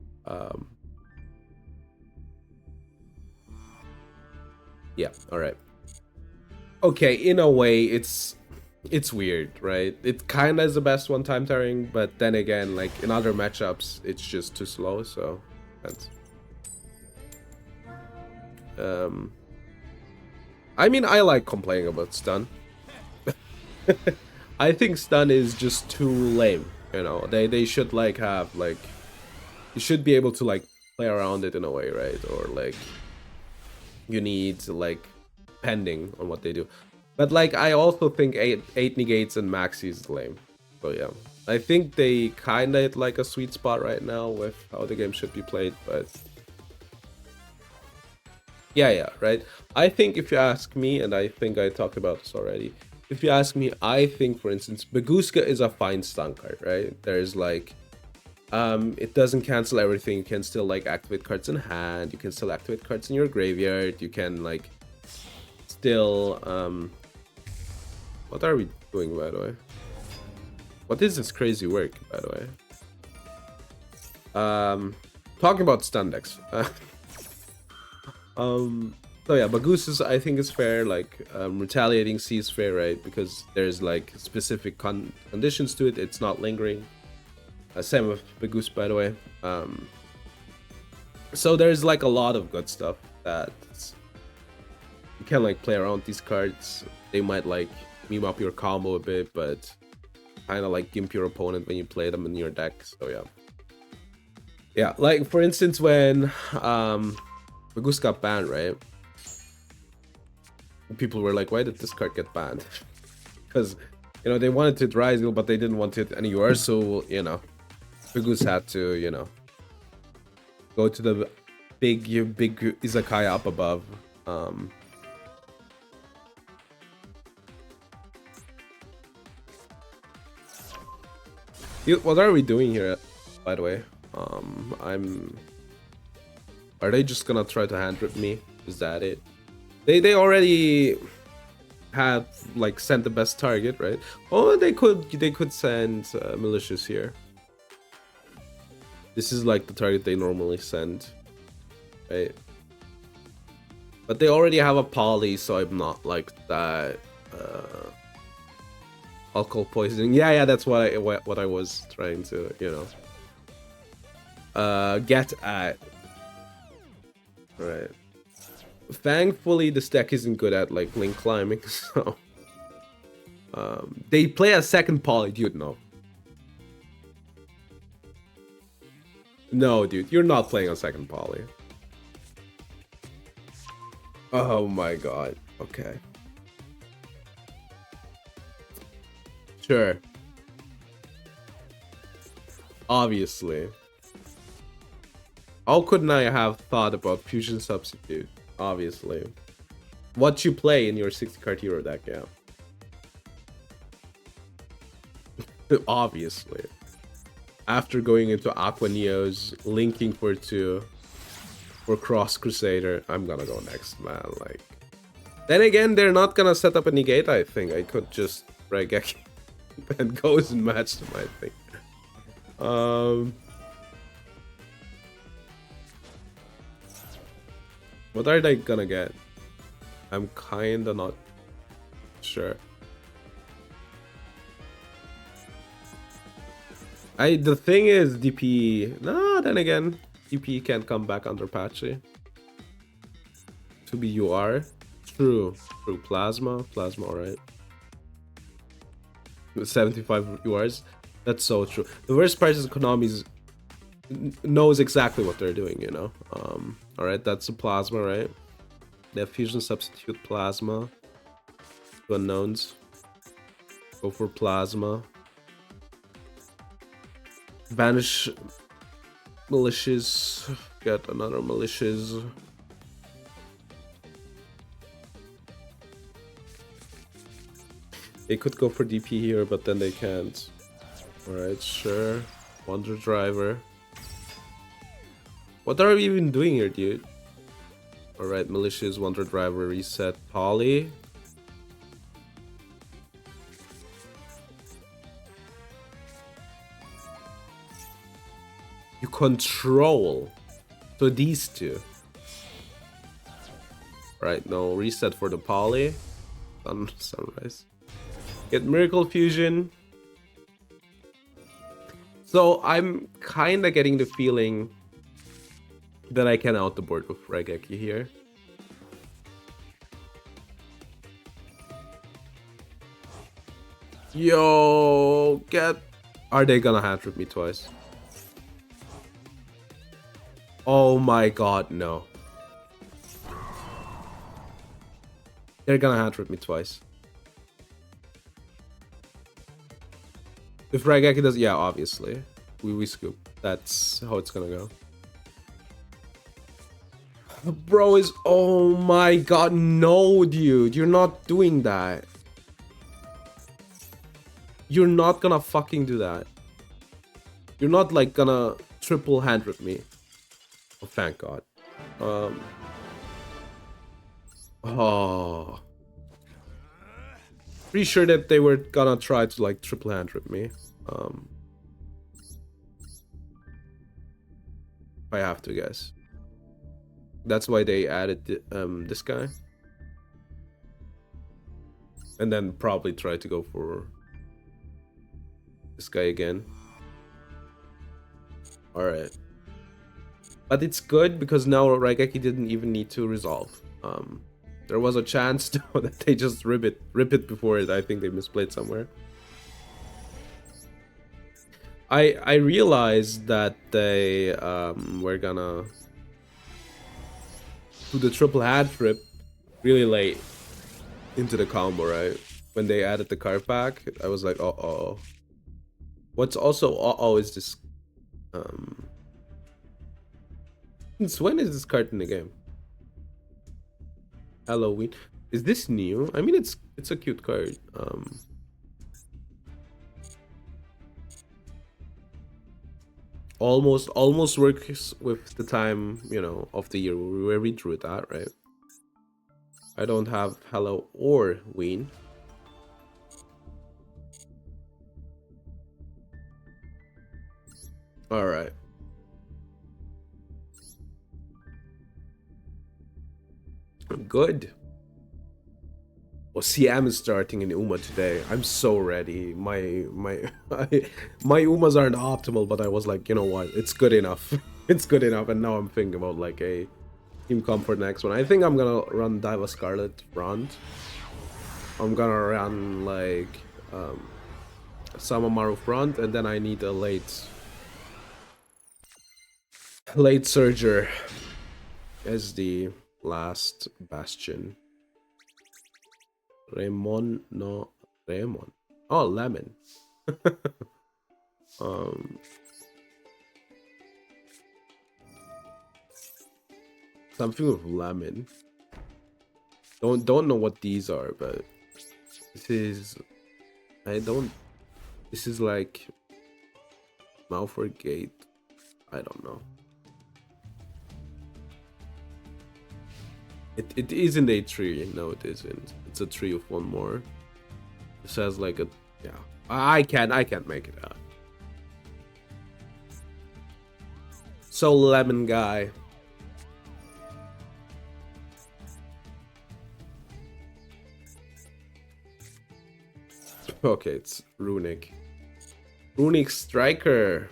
Yeah, alright. Okay, in a way, it's weird, right? It kinda is the best one-time tiring, but then again, like, in other matchups, it's just too slow, so... That's... I mean, I like complaining about stun. I think stun is just too lame, you know. They should like have like, you should be able to like play around it in a way, right? Or like you need like pending on what they do. But like I also think 8 negates and maxi is lame. So yeah, I think they kinda hit like a sweet spot right now with how the game should be played, but yeah, right. I think if you ask me, and I think I talked about this already. If you ask me, I think, for instance, Baguska is a fine stun card, right? There's like, it doesn't cancel everything. You can still like activate cards in hand. You can still activate cards in your graveyard. You can like still, what are we doing, by the way? What is this crazy work, by the way? Talking about stun decks. So yeah, Bagusa's I think is fair, like Retaliating C is fair, right? Because there's like specific conditions to it, it's not lingering. Same with Bagus, by the way. So there's like a lot of good stuff that You can like play around these cards. They might like meme up your combo a bit, but kind of like gimp your opponent when you play them in your deck. So yeah. Yeah, like for instance when Magus got banned, right? People were like, why did this card get banned? Because, you know, they wanted to hit Rise, but they didn't want to hit anywhere, so, you know, Magus had to, you know, go to the big izakaya up above. What are we doing here, by the way? Are they just gonna try to hand rip me? Is that it? They already had like sent the best target, right? Oh, they could send malicious here. This is like the target they normally send, right? But they already have a poly, so I'm not like that. Alcohol poisoning. Yeah, that's what I was trying to, you know, get at. Right. Thankfully, this deck isn't good at like link climbing, so they play a second poly, dude. No, dude, you're not playing a second poly. Oh my god. Okay. Sure. Obviously. How couldn't I have thought about Fusion Substitute? Obviously. What you play in your 60 card hero deck, yeah. Obviously. After going into Aqua Neos, linking for 2 for Cross Crusader, I'm gonna go next, man. Like, then again, they're not gonna set up a negate, I think. I could just Regeki and goes and match them, I think. What are they gonna get? I'm kinda not sure. The thing is, DP. No, then again, DP can't come back under Patchy. To be UR. True. Plasma, alright. 75 URs. That's so true. The worst part is Konami knows exactly what they're doing, you know. Alright, that's a Plasma, right? They have Fusion Substitute Plasma. 2 unknowns. Go for Plasma. Vanish Malicious. Get another Malicious. They could go for DP here, but then they can't. Alright, sure. Wonder Driver. What are we even doing here, dude? Alright, Malicious, Wonder Driver, Reset, Poly. You control. So these 2. Right, no, Reset for the Poly. Sunrise. Get Miracle Fusion. So I'm kinda getting the feeling that I can out the board with Regeki here. Yo, are they gonna hand trip me twice? Oh my god, no. They're gonna hand trip me twice. If Regeki does, yeah, obviously. We scoop. That's how it's gonna go. Bro is, oh my god, no, dude. You're not doing that. You're not gonna fucking do that. You're not like gonna triple hand rip me. Oh, thank god. Oh. Pretty sure that they were gonna try to like triple hand rip me. I have to guess. That's why they added this guy. And then probably try to go for this guy again. Alright. But it's good because now Raigeki didn't even need to resolve. There was a chance though that they just rip it before it. I think they misplayed somewhere. I realized that they were gonna do the triple hat trip really late into the combo, right? When they added the card pack, I was like, uh-oh. What's also uh-oh is this since when is this card in the game? Halloween. Is this new? I mean, it's a cute card. Almost works with the time, you know, of the year where we drew that, right? I don't have Hello or Ween. All right. Good. Well, CM is starting in Uma today. I'm so ready. My Umas aren't optimal, but I was like, you know what? It's good enough. It's good enough. And now I'm thinking about like a team comp for the next one. I think I'm gonna run Diva Scarlet front. I'm gonna run like Samamaru front, and then I need a late Surger as the last bastion. Raymond, no, Raymond. Oh, Lemon. Something with lemon. Don't know what these are, but this is this is like Malfoy Gate. I don't know. It isn't a tree. No, it isn't. It's a tree with one more. It says like a yeah. I can't make it out. So lemon guy. Okay, it's Runic. Runic Striker.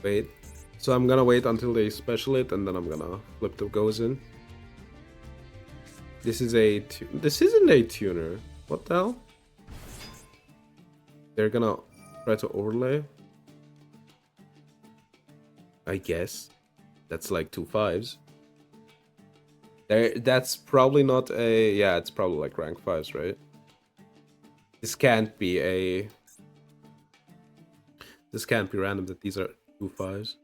Wait. So I'm gonna wait until they special it, and then I'm gonna flip the goes in. This is this isn't a tuner. What the hell? They're gonna try to overlay. I guess that's like 2 5s. That's probably not a yeah. It's probably like rank 5s, right? This can't be a. This can't be random that these are 2 5s.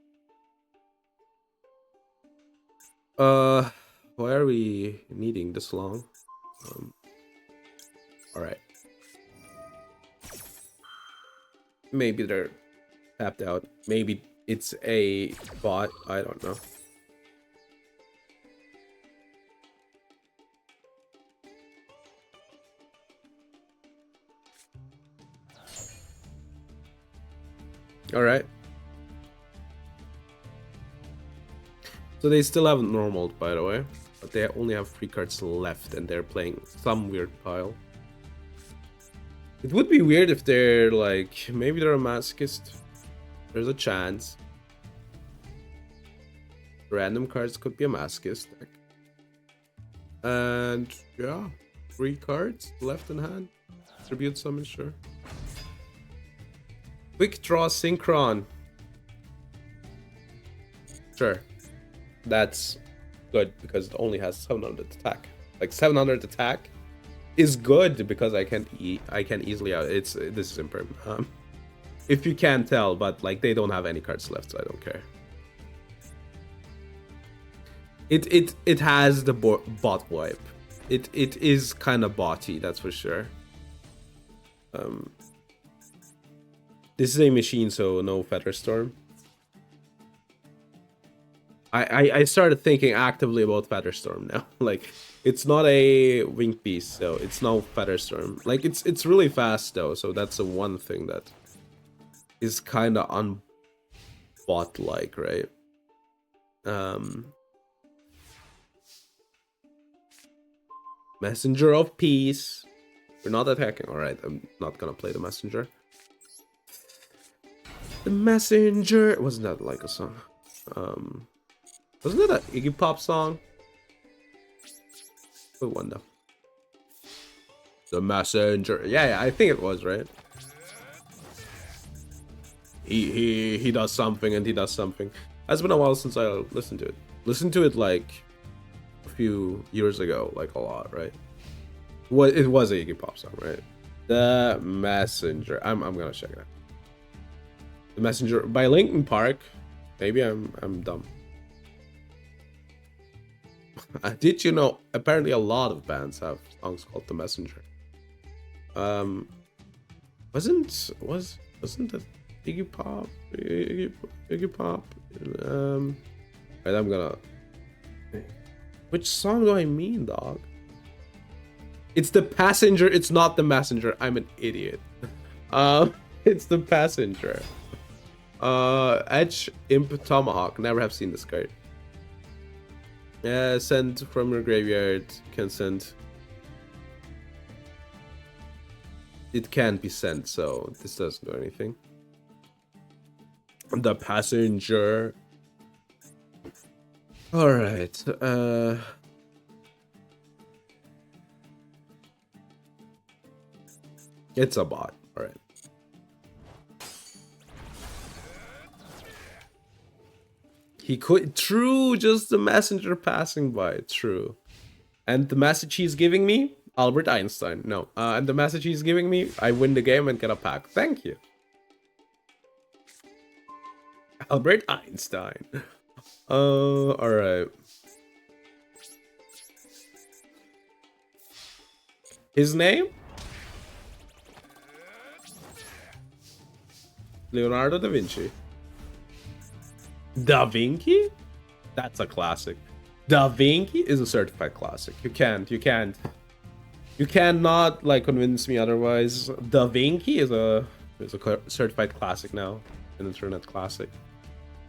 Why are we needing this long? All right. Maybe they're tapped out. Maybe it's a bot. I don't know. All right. So they still haven't normaled, by the way, but they only have 3 cards left, and they're playing some weird pile. It would be weird if they're like, maybe they're a masochist. There's a chance. Random cards could be a masochist deck. And yeah, 3 cards left in hand. Tribute summon, sure. Quick draw synchron. Sure. That's good because it only has 700 attack. Like 700 attack is good because I can easily out. This is impermanent. If you can't tell, but like they don't have any cards left, so I don't care. It has the bot wipe. It is kind of botty, that's for sure. This is a machine, so no Featherstorm. I started thinking actively about Featherstorm now. Like, it's not a Winged Beast, so it's no Featherstorm. Like, it's really fast though, so that's the one thing that is kind of bot-like, right? Messenger of Peace. We're not attacking. Alright, I'm not gonna play the messenger. The messenger. Wasn't that like a song? Wasn't that an Iggy Pop song? I wonder. The messenger. Yeah, I think it was, right? He does something and he does something. It's been a while since I listened to it. Listened to it like a few years ago, like a lot, right? What it was a Iggy Pop song, right? The Messenger. I'm gonna check it out. The Messenger by Linkin Park. Maybe I'm dumb. Did you know? Apparently, a lot of bands have songs called The Messenger. Wasn't that Iggy Pop? Iggy Pop. Right, I'm gonna. Which song do I mean, dog? It's The Passenger. It's not The Messenger. I'm an idiot. It's The Passenger. Edge Imp Tomahawk. Never have seen this card. Yeah, send from your graveyard. Can send. It can't be sent, so this doesn't do anything. The Passenger. All right. It's a bot. All right. He could. True. Just the messenger passing by. True. And the message he's giving me, Albert Einstein. No. And the message he's giving me, I win the game and get a pack. Thank you. Albert Einstein. All right. His name? Leonardo da Vinci. Da Vinci? That's a classic. Da Vinci is a certified classic. You cannot like convince me otherwise. Da Vinci is a certified classic now, an internet classic.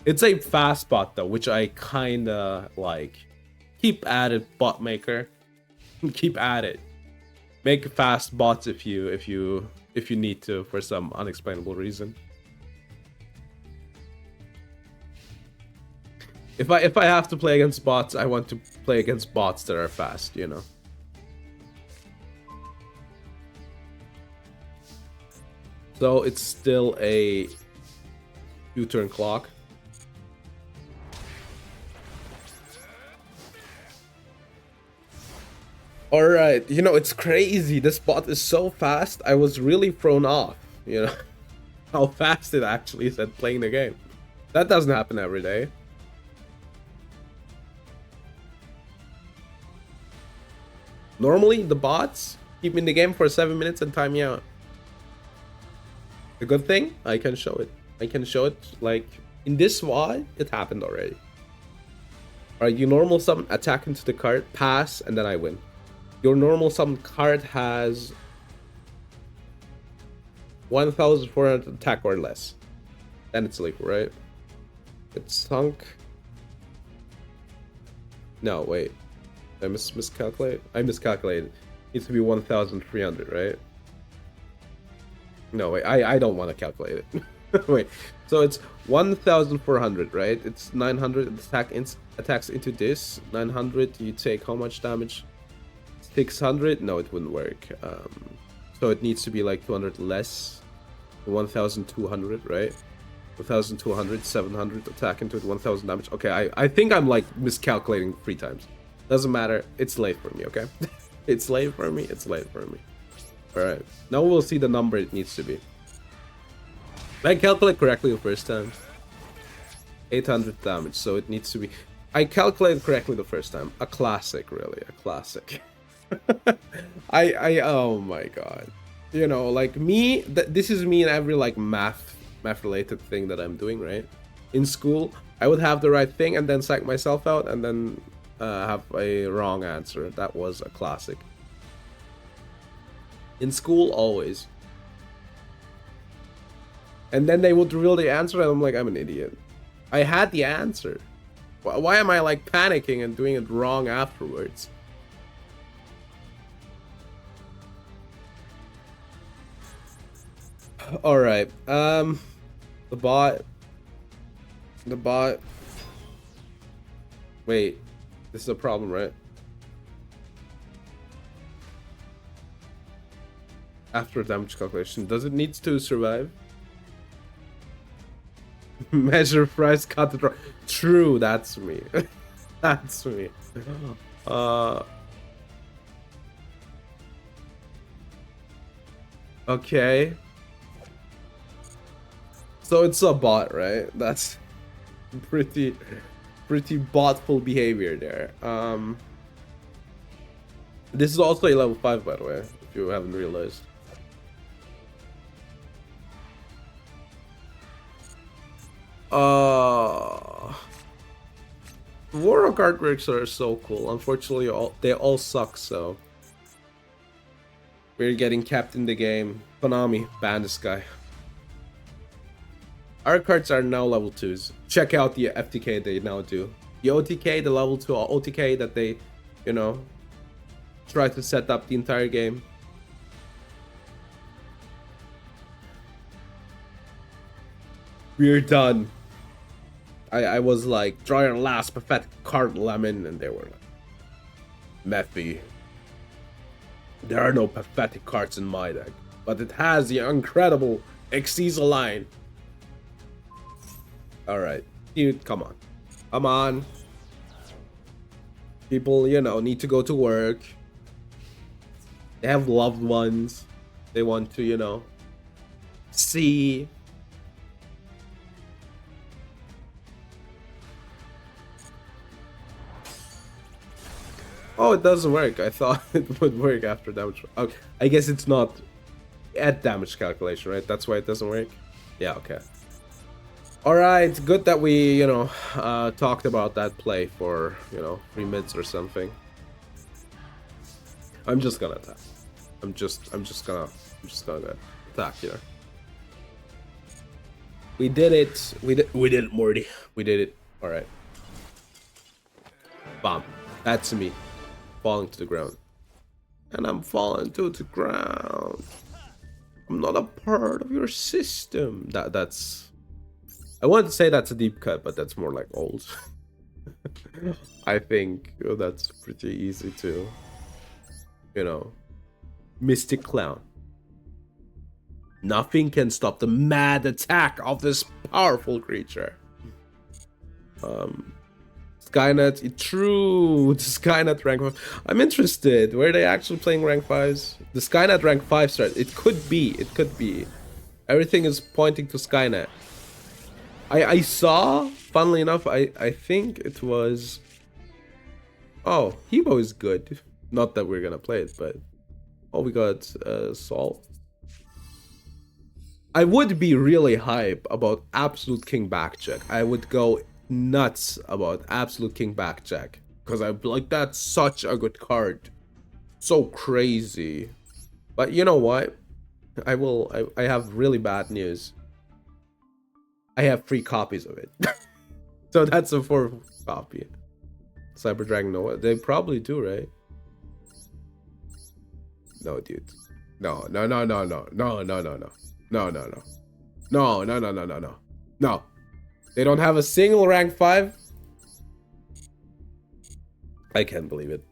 It's a fast bot though, which I kinda like. Keep at it, bot maker. Keep at it. Make fast bots if you need to for some unexplainable reason. If I have to play against bots, I want to play against bots that are fast, you know. So it's still a U-turn clock. Alright, you know, it's crazy. This bot is so fast. I was really thrown off, you know, how fast it actually is at playing the game. That doesn't happen every day. Normally, the bots keep me in the game for 7 minutes and time me out. The good thing, I can show it. I can show it, like, in this VOD, it happened already. Alright, you normal summon, attack into the card, pass, and then I win. Your normal summon card has 1,400 attack or less. Then it's legal, right? It's sunk. No, wait. I miscalculate. I miscalculated. It needs to be 1,300, right? No, wait. I don't want to calculate it. Wait. So it's 1,400, right? It's 900 attacks into this. 900. You take how much damage? 600. No, it wouldn't work. So it needs to be like 200 less. 1,200, right? 1,200, 700 attack into it, 1,000 damage. Okay, I think I'm like miscalculating 3 times. Doesn't matter. It's late for me, okay? It's late for me. It's late for me. Alright. Now we'll see the number it needs to be. Did I calculate correctly the first time? 800 damage, so it needs to be... I calculated correctly the first time. A classic, really. A classic. Oh my god. You know, like me... This is me in every, like, math-related thing that I'm doing, right? In school, I would have the right thing and then psych myself out and then... have a wrong answer. That was a classic. In school, always. And then they would reveal the answer and I'm like, I'm an idiot. I had the answer. Why am I like panicking and doing it wrong afterwards? All right. The bot. The bot. Wait, this is a problem, right? After damage calculation, does it need to survive? Measure price, cut the draw. True, that's me. That's me. Okay. So it's a bot, right? That's pretty botful behavior there. This is also a level 5, by the way, if you haven't realized. Warlock artworks are so cool. Unfortunately, they all suck, so we're getting kept in the game. Konami, ban this guy. Our cards are now level 2s. Check out the FTK they now do. The OTK, the level 2 OTK that they, you know, try to set up the entire game. We're done. I was like, draw your last pathetic card, Lemon, and they were like, Mephi. There are no pathetic cards in my deck, but it has the incredible Exiza line. Alright, dude, come on. Come on. People, you know, need to go to work. They have loved ones. They want to, you know, see. Oh, it doesn't work. I thought it would work after damage. Okay, I guess it's not at damage calculation, right? That's why it doesn't work. Yeah, okay. Alright, good that we, you know, talked about that play for, you know, 3 mids or something. I'm just gonna attack. I'm just gonna attack here. We did it. We did it, Morty. We did it. Alright. Bomb. That's me. Falling to the ground. And I'm falling to the ground. I'm not a part of your system. That's... I wanted to say that's a deep cut, but that's more like old. I think that's pretty easy to, you know, Mystic Clown. Nothing can stop the mad attack of this powerful creature. Skynet, true. The Skynet rank 5. I'm interested. Were they actually playing rank 5s? The Skynet rank 5 start. It could be. It could be. Everything is pointing to Skynet. I saw, funnily enough, I think it was... Oh, Hebo is good. Not that we're gonna play it, but... Oh, we got Salt. I would be really hype about Absolute King Backcheck. I would go nuts about Absolute King Backcheck. Because I like, that's such a good card. So crazy. But you know what? I have really bad news. I have 3 copies of it. So that's a 4th copy. Cyber Dragon Noah. They probably do, right? No, dude. No. No. They don't have a single rank 5? I can't believe it.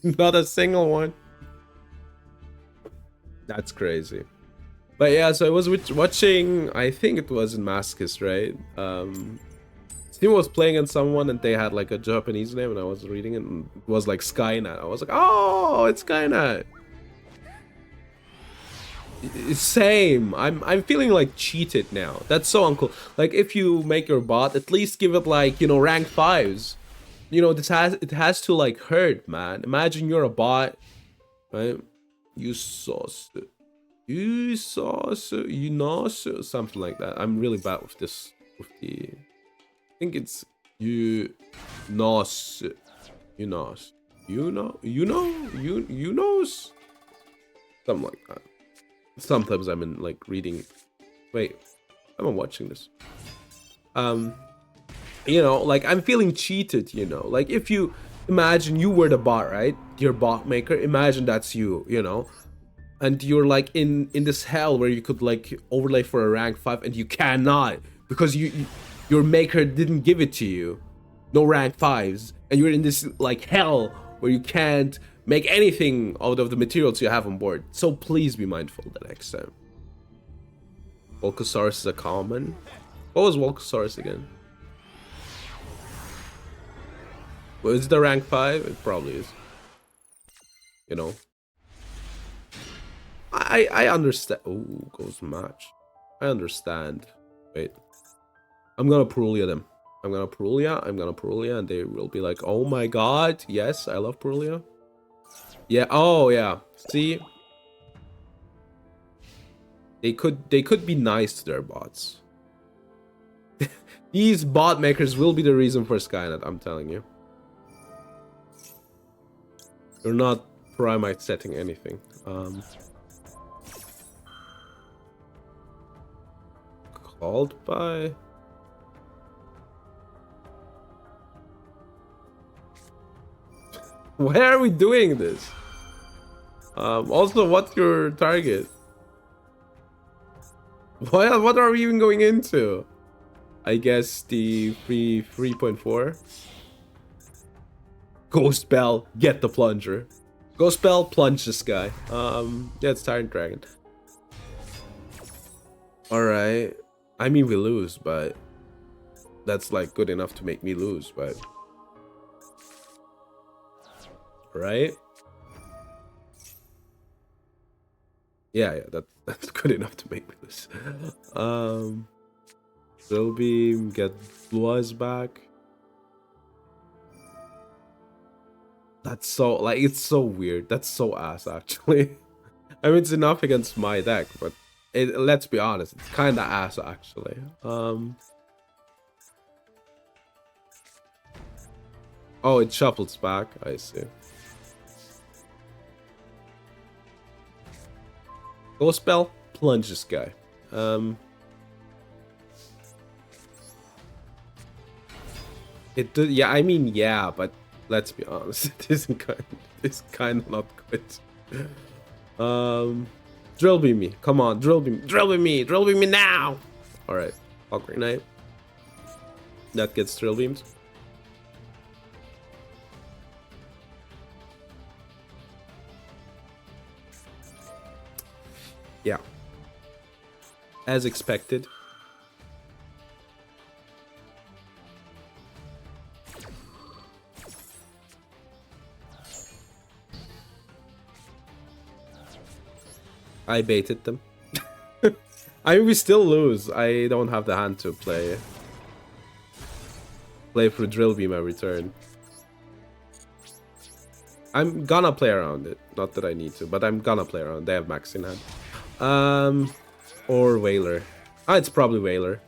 Not a single one. That's crazy. But yeah, so I was watching, I think it was in Masochist, right? Steam was playing on someone and they had like a Japanese name and I was reading it and it was like Skynet. I was like, oh, it's Skynet. Same. I'm feeling like cheated now. That's so uncool. Like if you make your bot, at least give it like, you know, rank 5s. You know, it has to like hurt, man. Imagine you're a bot, right? You sauce it. You sauce it. You know, something like that. I'm really bad with this. With the, I think it's you knows. You knows. You know. You know. You knows. Something like that. Sometimes I'm in like reading. Wait, I'm watching this. You know, like I'm feeling cheated, you know. Like if you imagine you were the bot, right? Your bot maker, imagine that's you, you know. And you're like in this hell where you could like overlay for a rank 5 and you cannot because your maker didn't give it to you. No rank 5s, and you're in this like hell where you can't make anything out of the materials you have on board. So please be mindful the next time. Volcasaurus is a common. What was Volcasaurus again? Well, is it the rank 5? It probably is. You know. I understand. Ooh, goes match. I understand. Wait. I'm gonna Perulia them. I'm gonna Perulia, and they will be like, oh my god, yes, I love Perulia. Yeah, oh yeah. See? They could be nice to their bots. These bot makers will be the reason for Skynet, I'm telling you. You're not Primite setting anything. Called by... Why are we doing this? Also, what's your target? What are we even going into? I guess the 3.4. Ghost Bell, get the plunger. Ghost Bell, plunge this guy. Yeah, it's Tyrant Dragon. Alright. I mean, we lose, but that's like good enough to make me lose, but... Right? Yeah, that's good enough to make me lose. Drill Beam, get Blue Eyes back. That's so, like, it's so weird. That's so ass, actually. I mean, it's enough against my deck, but let's be honest, it's kind of ass, actually. Oh, it shuffles back. I see. Ghost Spell, plunge this guy. It did, yeah, I mean, yeah, but let's be honest, it's kind of not good. Drill beam me, come on, drill beam me now. All right, Valkyrie Knight. That gets drill beamed. Yeah, as expected. I baited them. I mean, we still lose. I don't have the hand to play through drill beam every turn. I'm gonna play around it. Not that I need to, but I'm gonna play around. They have max in hand. Or Whaler. Ah, it's probably Whaler.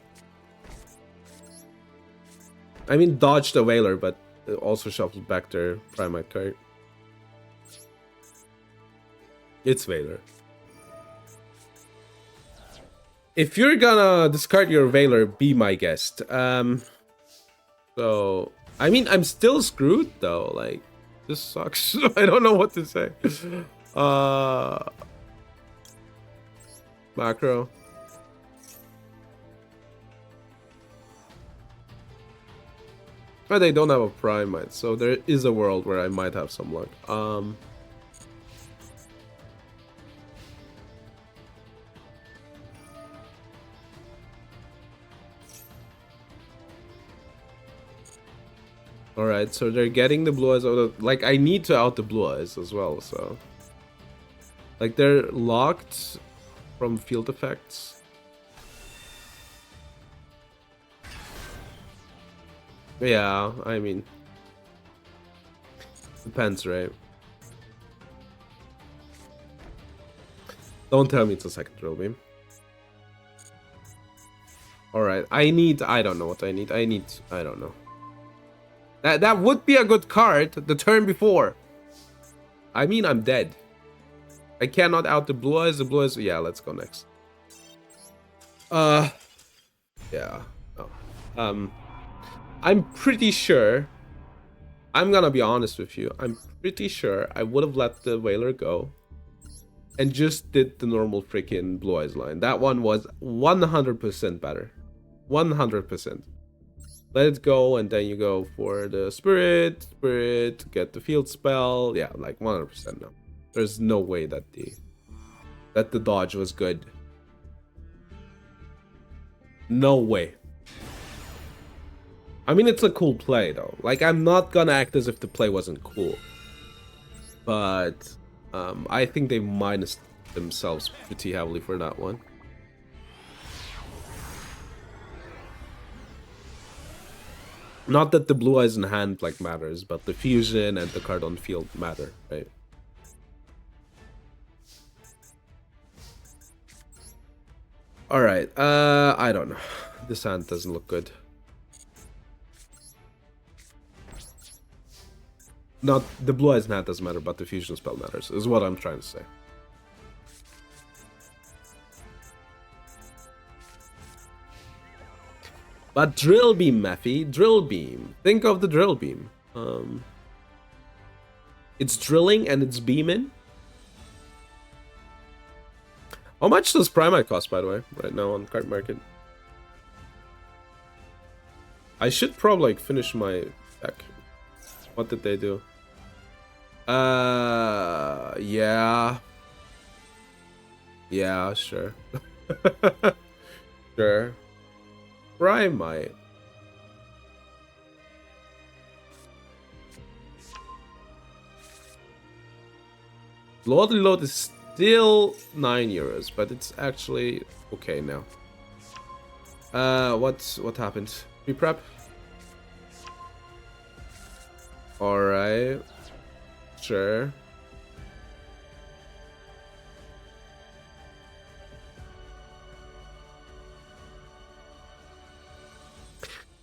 I mean, dodge the Whaler, but it also shuffles back their Primite card. It's Whaler. If you're gonna discard your Veiler, be my guest. So, I mean, I'm still screwed though. Like, this sucks. I don't know what to say. Macro. But they don't have a Primite, so there is a world where I might have some luck. Alright, so they're getting the blue eyes out of... Like, I need to out the blue eyes as well, so... Like, they're locked from field effects. Yeah, I mean... Depends, right? Don't tell me it's a second drill beam. Alright, I don't know what I need. I don't know. That would be a good card the turn before. I mean, I'm dead. I cannot out the blue eyes. The blue eyes. Yeah, let's go next. Yeah. Oh. I'm pretty sure, I'm gonna be honest with you, I'm pretty sure I would have let the Whaler go and just did the normal freaking Blue Eyes line. That one was 100% better. 100%. Let it go, and then you go for the Spirit, get the Field Spell. Yeah, like 100% no. There's no way that the dodge was good. No way. I mean, it's a cool play, though. Like, I'm not gonna act as if the play wasn't cool. But I think they minused themselves pretty heavily for that one. Not that the Blue Eyes in hand like matters, but the fusion and the card on field matter, right? Alright, I don't know. This hand doesn't look good. Not the Blue Eyes in hand doesn't matter, but the fusion spell matters, is what I'm trying to say. But Drill Beam, Mephi, Drill Beam. Think of the Drill Beam. It's drilling and it's beaming. How much does Primite cost, by the way, right now on card market? I should probably like finish my deck. What did they do? Yeah. Yeah, sure. Sure. Primite. Lordly Load is still 9 euros, but it's actually okay now. What happened? Pre-prep? Alright. Sure.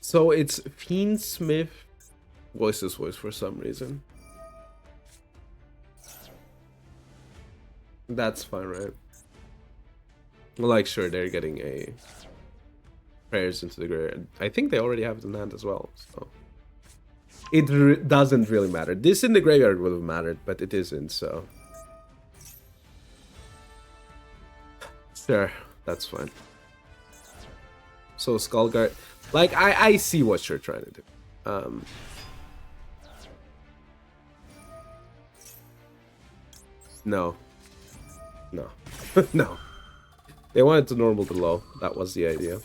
So it's Fiend Smith voice for some reason. That's fine, right? Like, sure, they're getting a prayers into the grave. I think they already have it in hand as well, so it doesn't really matter. This in the graveyard would have mattered, but it isn't, so sure, that's fine. So Skullguard, like I see what you're trying to do. No. No. No. They wanted to normal the low. That was the idea.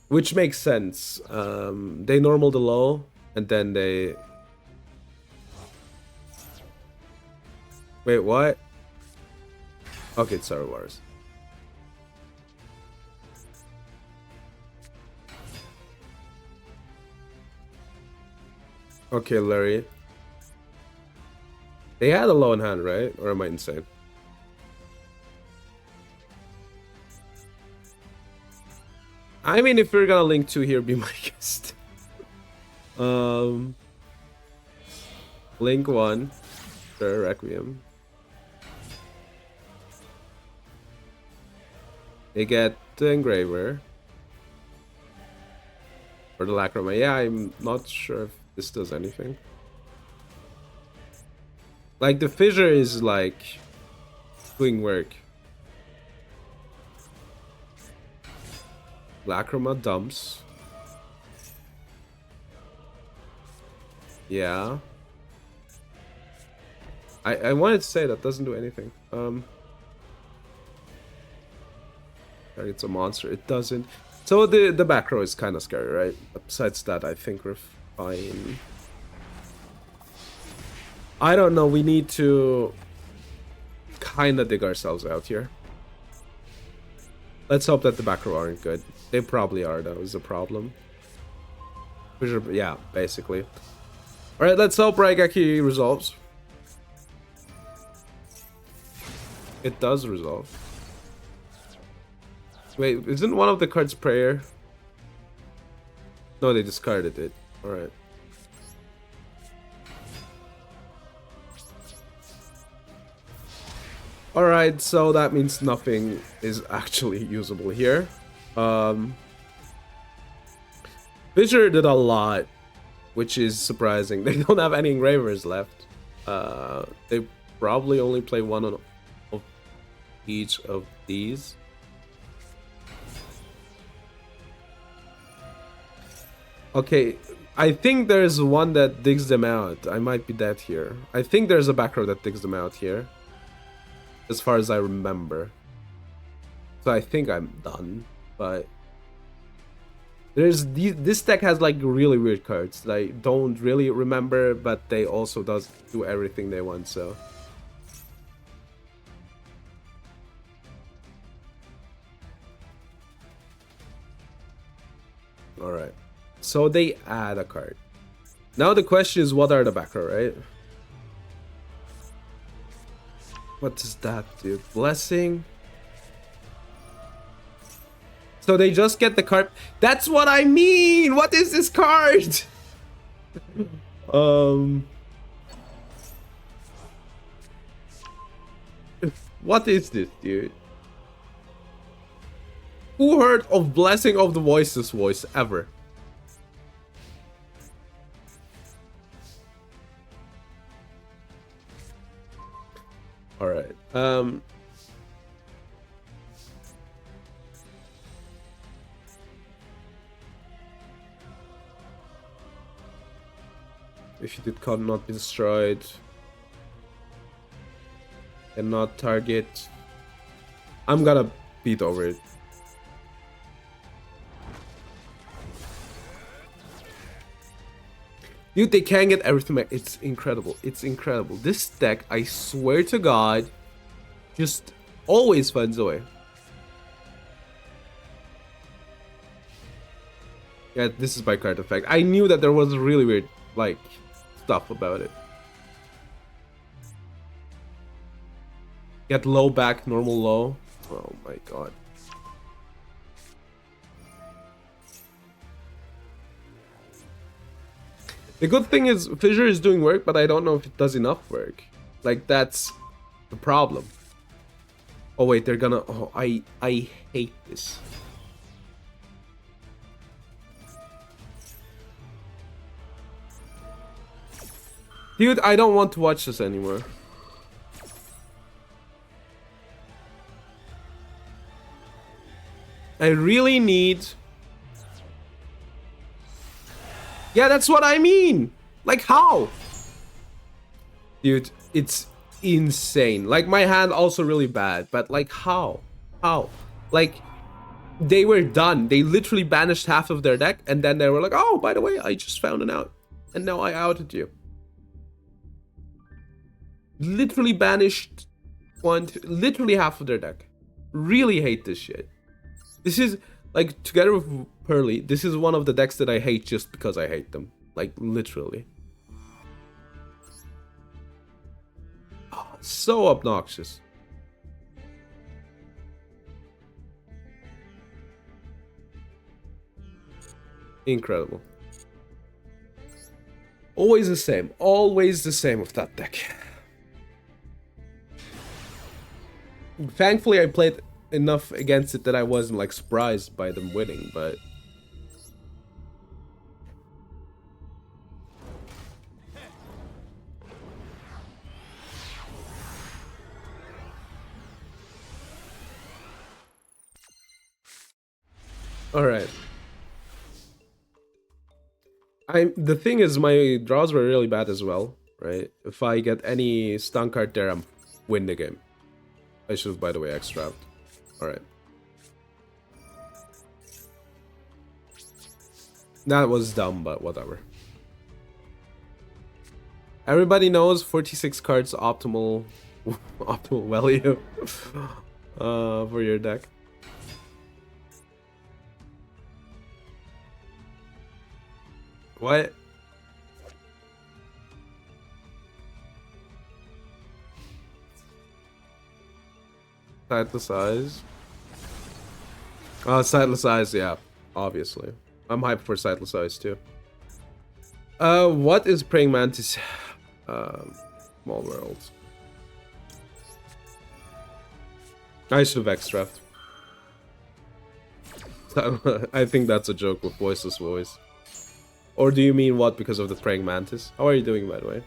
Which makes sense. They normal the low, and then they... Wait, what? Okay, it's Star Wars. Okay, Larry. They had a low in hand, right? Or am I insane? I mean, if we're gonna link 2 here, be my guest. Link 1. Sure, Requiem. They get the Engraver. Or the Lacrima. Yeah, I'm not sure if this does anything. Like, the Fissure is, like, doing work. Lacrima dumps. Yeah. I wanted to say that doesn't do anything. It's a monster. It doesn't. So the back row is kind of scary, right? But besides that, I think we're fine. I don't know. We need to kind of dig ourselves out here. Let's hope that the back row aren't good. They probably are, though, is the problem. Yeah, basically. Alright, let's hope Raigeki resolves. It does resolve. Wait, isn't one of the cards prayer? No, they discarded it. Alright. Alright, so that means nothing is actually usable here. Fissure did a lot, which is surprising. They don't have any engravers left. They probably only play one of each of these. Okay, I think there's one that digs them out. I might be dead here. I think there's a back row that digs them out here, as far as I remember. So I think I'm done, but this deck has like really weird cards that I don't really remember, but they also do everything they want, so. Alright. So they add a card. Now the question is, what are the back row, right? What is that, dude? Blessing? So they just get the card. That's what I mean! What is this card? What is this, dude? Who heard of Blessing of the Voices voice ever? Alright. If you did not be destroyed. And not target. I'm gonna beat over it. Dude, they can get everything back. It's incredible. It's incredible. This deck, I swear to God, just always finds a way. Yeah, this is by card effect. I knew that there was really weird, like, stuff about it. Get low back, normal low. Oh my God. The good thing is, Fissure is doing work, but I don't know if it does enough work. Like, that's the problem. Oh wait, they're gonna... Oh, I hate this. Dude, I don't want to watch this anymore. I really need... Yeah, that's what I mean. Like, how? Dude, it's insane. Like, my hand also really bad, but like, how? How? Like, they were done. They literally banished half of their deck, and then they were like, oh, by the way, I just found an out. And now I outed you. Literally banished literally half of their deck. Really hate this shit. This is, like, together with Pearly, this is one of the decks that I hate just because I hate them. Like, literally. Oh, so obnoxious. Incredible. Always the same. Always the same with that deck. Thankfully, I played enough against it that I wasn't, like, surprised by them winning, but... Alright. The thing is, my draws were really bad as well, right? If I get any stun card there, I'm win the game. I should have, by the way, extra. Alright. That was dumb, but whatever. Everybody knows 46 cards optimal optimal value for your deck. What? Sightless Eyes. Sightless Eyes, yeah, obviously. I'm hyped for Sightless Eyes too. What is Praying Mantis? Small World. I should have extracted. I think that's a joke with Voiceless Voice. Or do you mean what because of the praying mantis? How are you doing, by the way?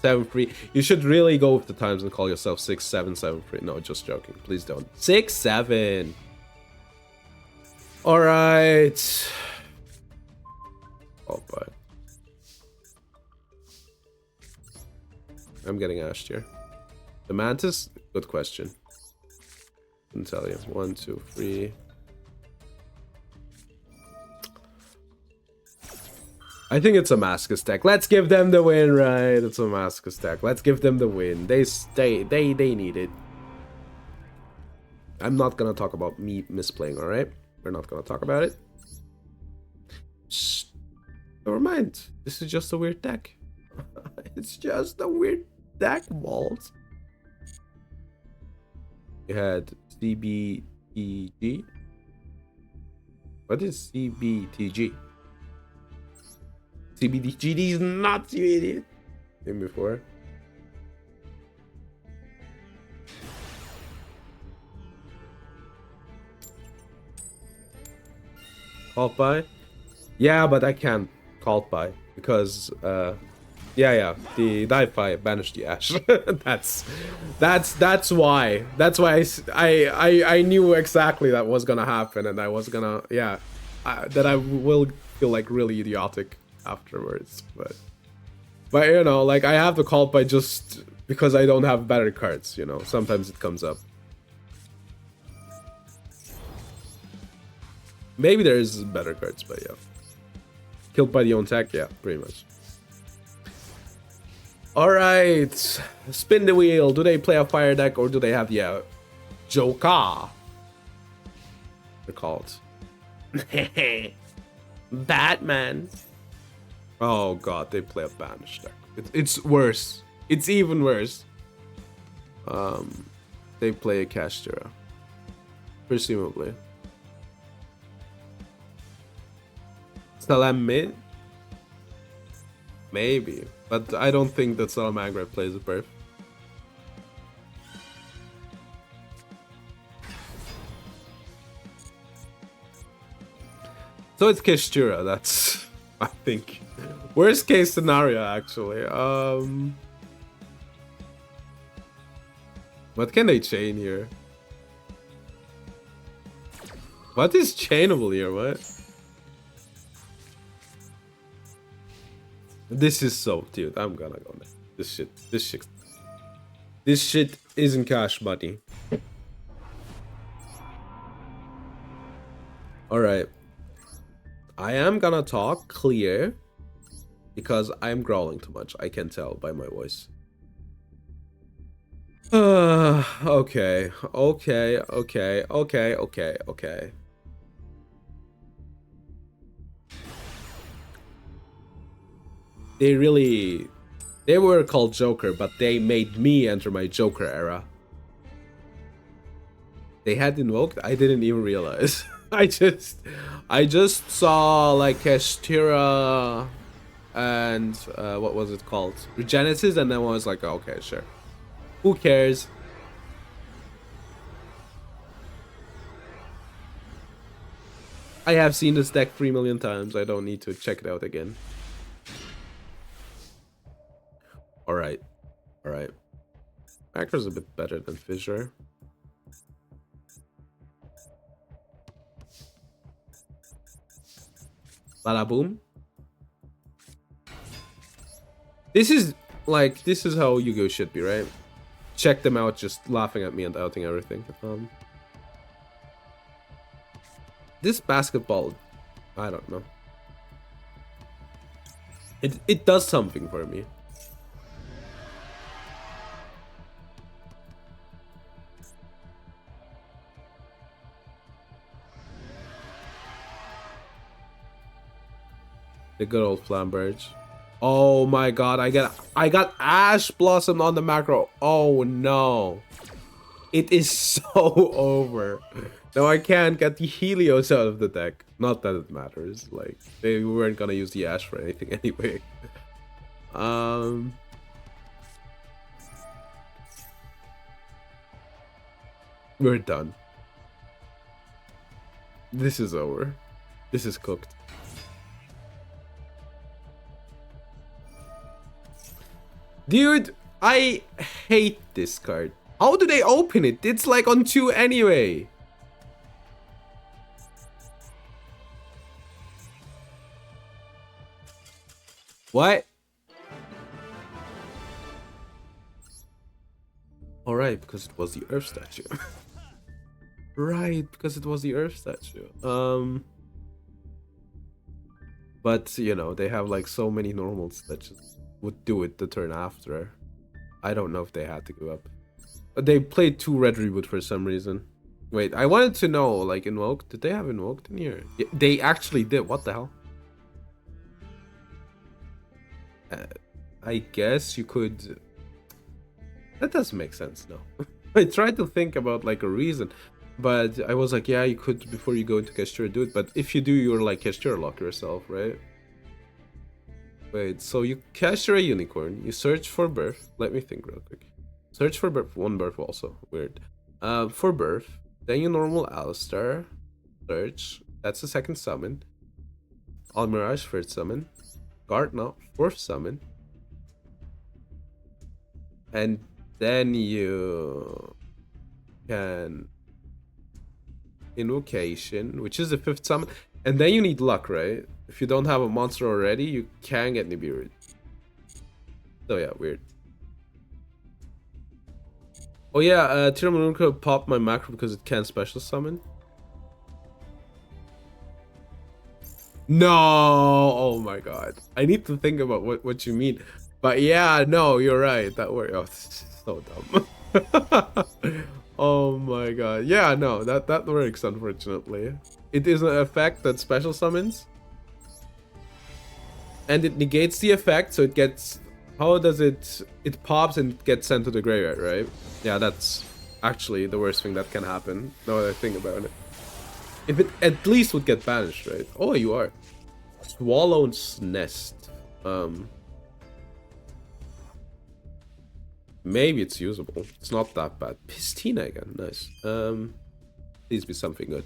7-3. You should really go with the times and call yourself 6-7-7-3. No, just joking. Please don't. 6-7. All right. Oh boy. I'm getting ashed here. The mantis? Good question. Couldn't tell you. 1, 2, 3. I think it's a Mascus deck. Let's give them the win, right? It's a Mascus deck. Let's give them the win. They need it. I'm not gonna talk about me misplaying, alright? We're not gonna talk about it. Shh. Never mind. This is just a weird deck. It's just a weird deck, Walt. You had CBTG. What is CBTG? CBTG is not CBT. Seen before. Called by? Yeah, but I can't called by because yeah, the Dai-Fi banished the Ash. that's why. That's why I knew exactly that was gonna happen, and I was gonna that I will feel like really idiotic afterwards, but you know, like I have to call by just because I don't have better cards, you know. Sometimes it comes up. Maybe there is better cards, but yeah. Killed by the own tech, yeah, pretty much. Alright. Spin the wheel. Do they play a fire deck or do they have the Joker? They're called. Batman. Oh god, they play a banish deck. It's worse. It's even worse. They play a Castera. Presumably. Salam mid? Maybe. But I don't think that Salamagra plays a perf. So it's Keshtura, that's I think worst case scenario actually. What can they chain here? What is chainable here? What? This is so, dude. I'm gonna go next. This shit isn't cash money. All right. I am gonna talk clear because I'm growling too much. I can tell by my voice. Okay. They were called Joker, but they made me enter my Joker era. They had invoked? I didn't even realize. I just saw like Kestira and what was it called? Regenesis, and then I was like, oh, okay, sure. Who cares? I have seen this deck 3 million times. I don't need to check it out again. Alright. Actor's a bit better than Fissure. Bada boom. This is how Yu-Gi-Oh should be, right? Check them out just laughing at me and outing everything. This basketball, I don't know. It does something for me. The good old Flamberge. Oh my god, I got Ash Blossom on the macro. Oh no. It is so over. No, I can't get the Helios out of the deck. Not that it matters. Like, they weren't gonna use the Ash for anything anyway. We're done. This is over. This is cooked. Dude, I hate this card. How do they open it? It's like on 2 anyway. What? Alright, because it was the Earth statue. Right, because it was the Earth statue. But, you know, they have like so many normals that just would do it the turn after. I don't know if they had to go up. But they played 2 red reboot for some reason. Wait, I wanted to know, like, Invoke. Did they have Invoked in here? Yeah, they actually did. What the hell? I guess you could... That doesn't make sense, no. I tried to think about, like, a reason. But I was like, yeah, you could, before you go into Gesture, do it. But if you do, you're like Gesture lock yourself, right? Wait, so you Gesture a Unicorn. You search for birth. Let me think real quick. Search for birth. 1 birth also. Weird. For birth. Then you normal Alistar. Search. That's the 2nd summon. Almirage 1st summon. Guard now. 4th summon. And then you can Invocation, which is the 5th summon, and then you need luck, right? If you don't have a monster already, you can get Nibiru. So yeah, weird. Oh yeah, Tiramanunka popped my macro because it can special summon. No! Oh my god. I need to think about what you mean. But yeah, no, you're right. That worked. Oh, this is so dumb. Oh my god. Yeah, no, that works, unfortunately. It is an effect that special summons. And it negates the effect, so it gets... How does it... It pops and gets sent to the graveyard, right? Yeah, that's actually the worst thing that can happen, now that I think about it. If it at least would get banished, right? Oh, you are. Swallow's Nest. Maybe it's usable. It's not that bad. Pistina again. Nice. Please be something good.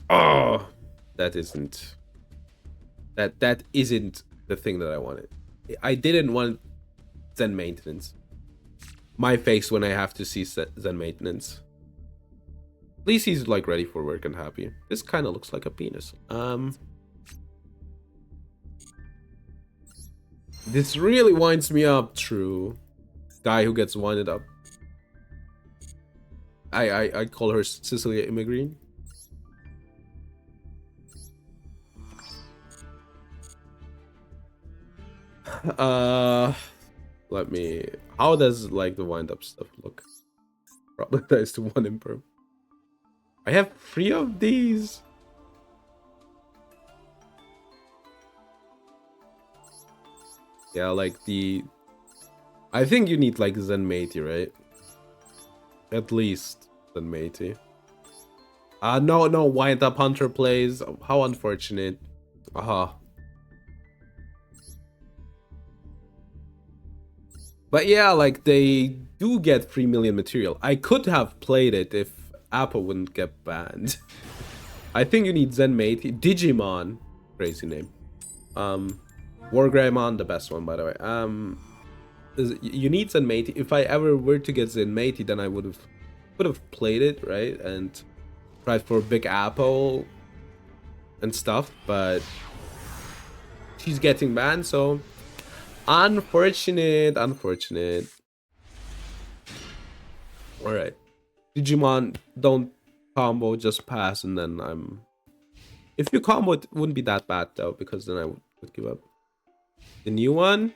Oh, that isn't... That isn't the thing that I wanted. I didn't want Zen Maintenance. My face when I have to see Zen Maintenance. At least he's like ready for work and happy. This kind of looks like a penis. This really winds me up, true. Guy who gets winded up. I call her Cecilia Immigreen. Let me... How does like the wind up stuff look? Probably that is the 1 imperm. I have 3 of these. Yeah, like the... I think you need like Zen Meiti, right? At least Zen Meiti. No, Wind Up Hunter plays. How unfortunate. Aha. But yeah, like they do get 3 million material. I could have played it if Apple wouldn't get banned. I think you need Zen Meiti. Digimon. Crazy name. Wargreymon, the best one, by the way. You need Zen Meiti. If I ever were to get Zen Meiti, then I would have played it, right? And tried for Big Apple and stuff, but she's getting banned, so unfortunate. Alright. Digimon, don't combo, just pass, and then I'm... If you combo, it wouldn't be that bad, though, because then I would give up. The new one?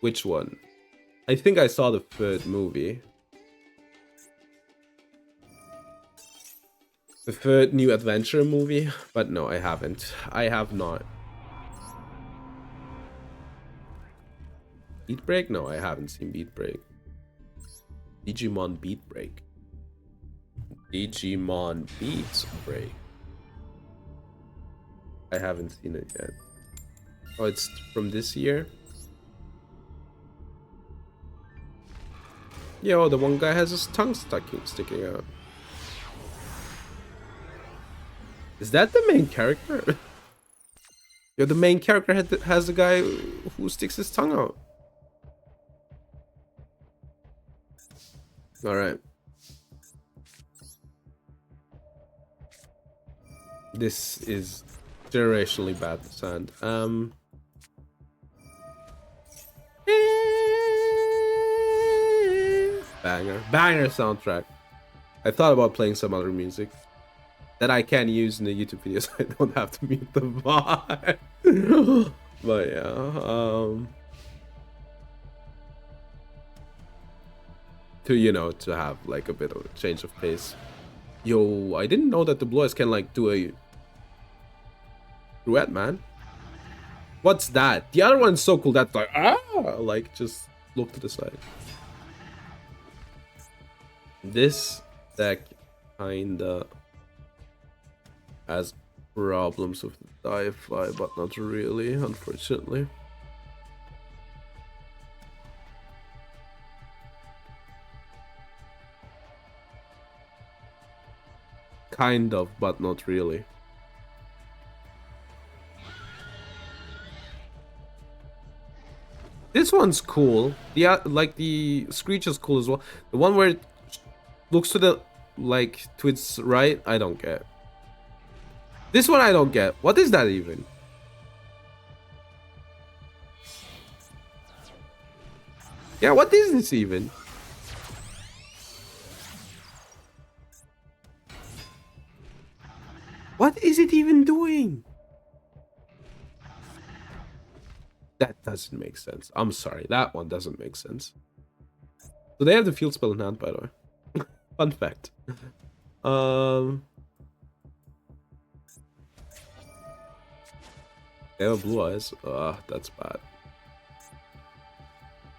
Which one? I think I saw the 3rd movie. The 3rd new adventure movie? But no, I haven't. I have not. Beat Break? No, I haven't seen Beat Break. Digimon Beat Break. Digimon Beat Break. I haven't seen it yet. Oh, it's from this year? Yo, the one guy has his tongue sticking out. Is that the main character? Yo, the main character has the guy who sticks his tongue out. All right. This is generationally bad sand. Banger soundtrack. I thought about playing some other music that I can use in the YouTube videos. I don't have to mute the VOD. But yeah, to have like a bit of a change of pace. Yo, I didn't know that the Blue Eyes can like do a roulette, man. What's that? The other one's so cool. That's like just look to the side. This deck kinda has problems with the Diefly, but not really, unfortunately. Kind of, but not really. This one's cool. Like the Screech is cool as well. The one where it looks to the to its right, I don't get. This one I don't get. What is that even? Yeah, what is this even? What is it even doing? That doesn't make sense. I'm sorry, that one doesn't make sense. So they have the field spell in hand, by the way. Fun fact. They have Blue Eyes. That's bad.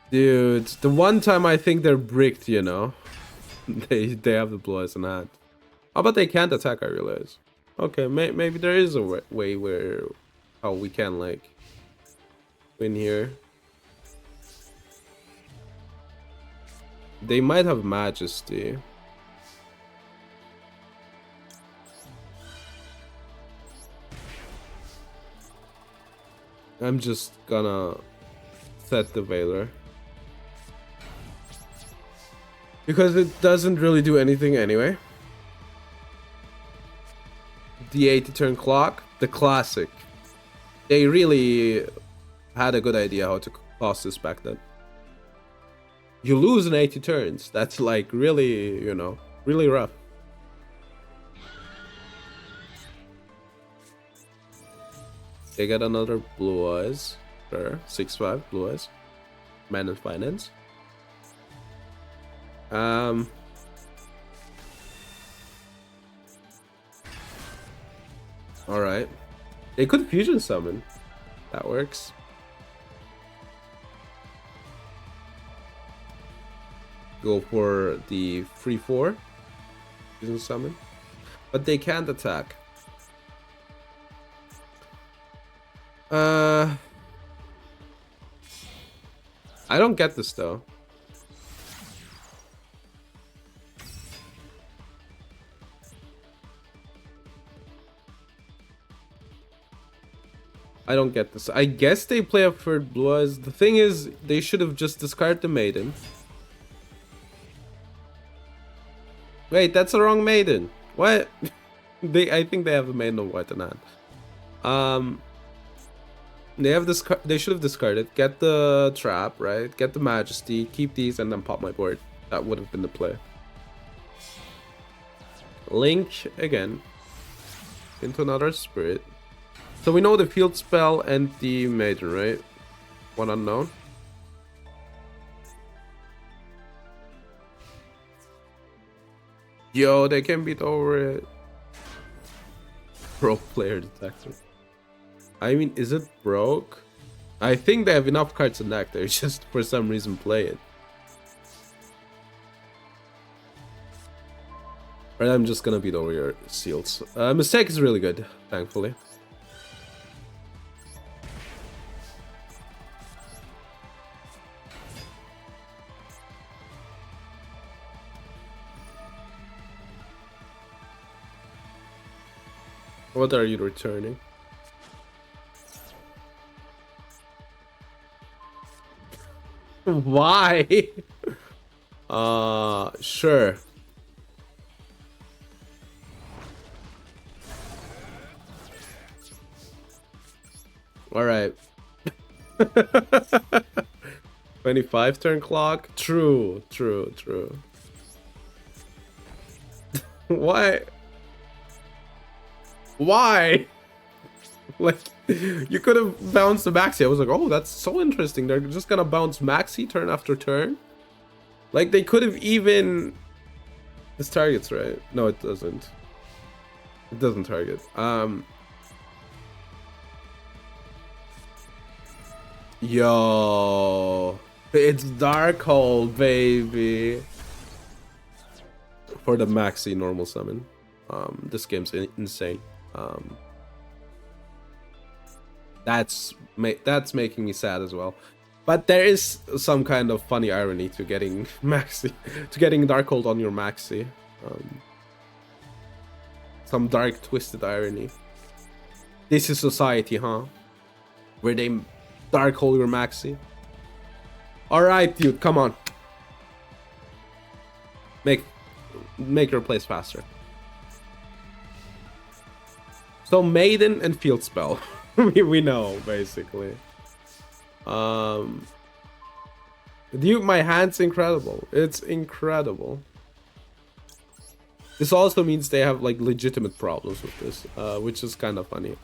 Dude, the one time I think they're bricked, they have the Blue Eyes in hand. Oh, but they can't attack, I realize. Okay, maybe there is a way where how we can like win here. They might have Majesty. I'm just gonna set the Veiler. Because it doesn't really do anything anyway. The 80 turn clock, the classic. They really had a good idea how to toss this back then. You lose in 80 turns. That's like really, really rough. They got another Blue Eyes. Sure. 6/5 Blue Eyes. Man and Finance. Alright. They could fusion summon. That works. Go for the 3/4. Fusion summon. But they can't attack. I don't get this though. I don't get this. I guess they play up for Blue Eyes. The thing is, they should have just discarded the Maiden. Wait, that's the wrong Maiden. What? I think they have the Maiden of White in hand. They should have discarded. Get the Trap, right? Get the Majesty. Keep these and then pop my board. That would have been the play. Link again into another Spirit. So we know the field spell and the Maiden, right? One unknown. Yo, they can beat over it. Pro player detector. I mean, is it broke? I think they have enough cards in deck. They just for some reason play it. Right, I'm just gonna beat over your seals. Mistake is really good, thankfully. What are you returning? Why? Sure. All right. 25 turn clock. True. Why? Why? Like, you could have bounced the Maxi. I was like, oh, that's so interesting. They're just gonna bounce Maxi turn after turn. Like, they could have even... This targets, right? No, it doesn't. It doesn't target. Yo, it's Darkhold, baby. For the Maxi normal summon. This game's insane. That's making me sad as well. But there is some kind of funny irony to getting Maxi, to getting Darkhold on your Maxi. Some dark, twisted irony. This is society, huh? Where they Darkhold your Maxi. Alright, dude, come on. Make your plays faster. So Maiden and Field Spell. we know, basically. Dude, my hand's incredible. It's incredible. This also means they have like legitimate problems with this, which is kind of funny.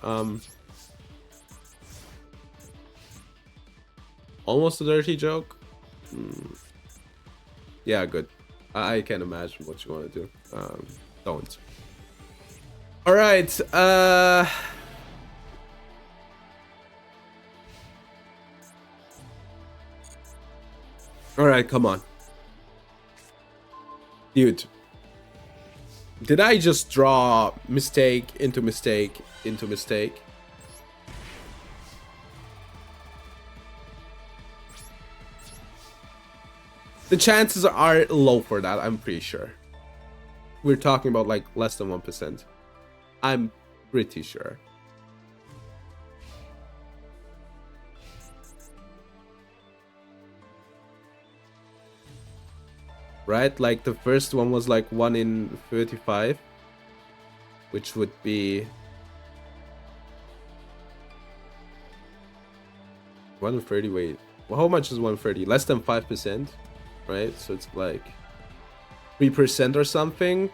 Almost a dirty joke. Yeah, good. I can imagine what you want to do. Don't. All right. All right, come on. Dude. Did I just draw mistake into mistake into mistake? The chances are low for that, I'm pretty sure. We're talking about like less than 1%. I'm pretty sure. Right? Like the first one was like 1 in 35. Which would be 130, wait. Well, how much is 130? Less than 5%. Right, so it's like 3% or something.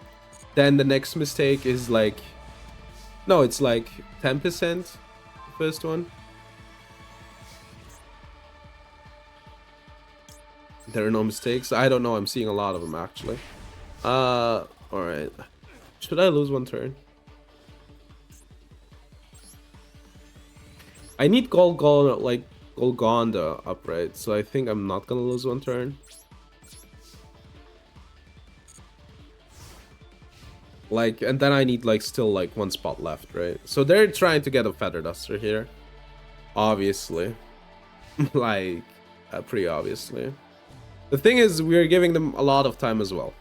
Then the next mistake is like, no, it's like 10%. The first one. There are no mistakes. I don't know. I'm seeing a lot of them actually. All right. Should I lose one turn? I need Golgonda upright, so I think I'm not gonna lose one turn. Like, and then I need like still like one spot left, right? So they're trying to get a Feather Duster here, obviously. Like, pretty obviously. The thing is, we're giving them a lot of time as well.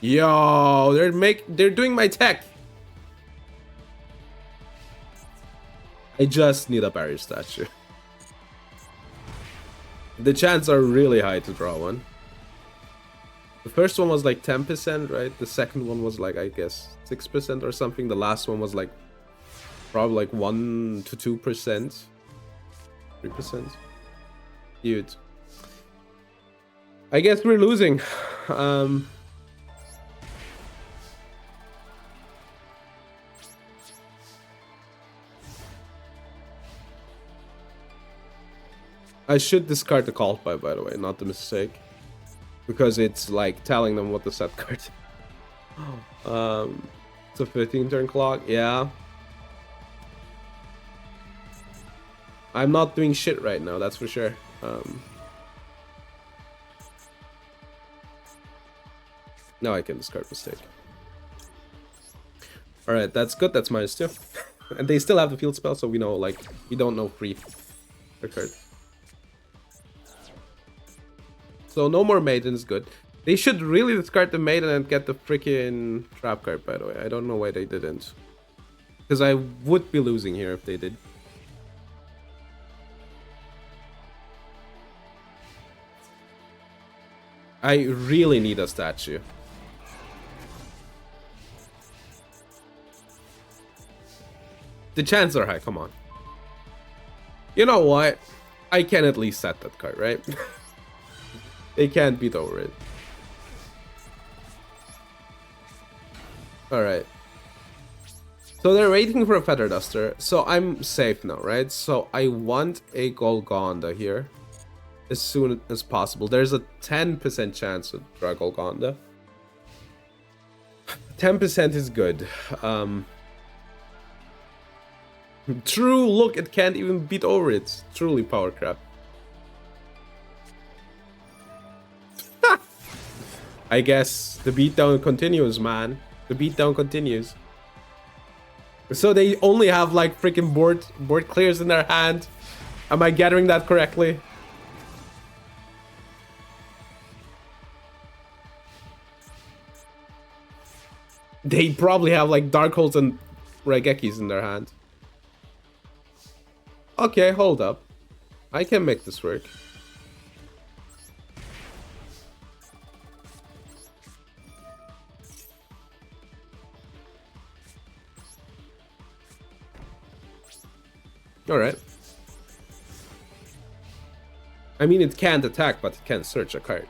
Yo, they're doing my tech. I just need a barrier statue. The chances are really high to draw one. The first one was like 10%, right? The second one was like, I guess, 6% or something. The last one was like probably like 1 to 2%. 3%. Dude. I guess we're losing. I should discard the Cult by the way, not the mistake. Because it's like telling them what the set card. It's a 15 turn clock, yeah. I'm not doing shit right now, that's for sure. Now I can discard mistake. Alright, that's good, that's -2. And they still have the field spell, so we know, like, we don't know free card. So no more Maiden is good. They should really discard the Maiden and get the freaking trap card, by the way. I don't know why they didn't. Because I would be losing here if they did. I really need a statue. The chances are high, come on. You know what? I can at least set that card, right? They can't beat over it. Alright. So they're waiting for a Feather Duster. So I'm safe now, right? So I want a Golgonda here as soon as possible. There's a 10% chance to draw Golgonda. 10% is good. True, look, it can't even beat over it. Truly power crap. I guess the beatdown continues, man. The beatdown continues. So they only have like freaking board clears in their hand. Am I gathering that correctly? They probably have like Darkholds and Raigekis in their hand. Okay, hold up. I can make this work. Alright. I mean, it can't attack, but it can search a card.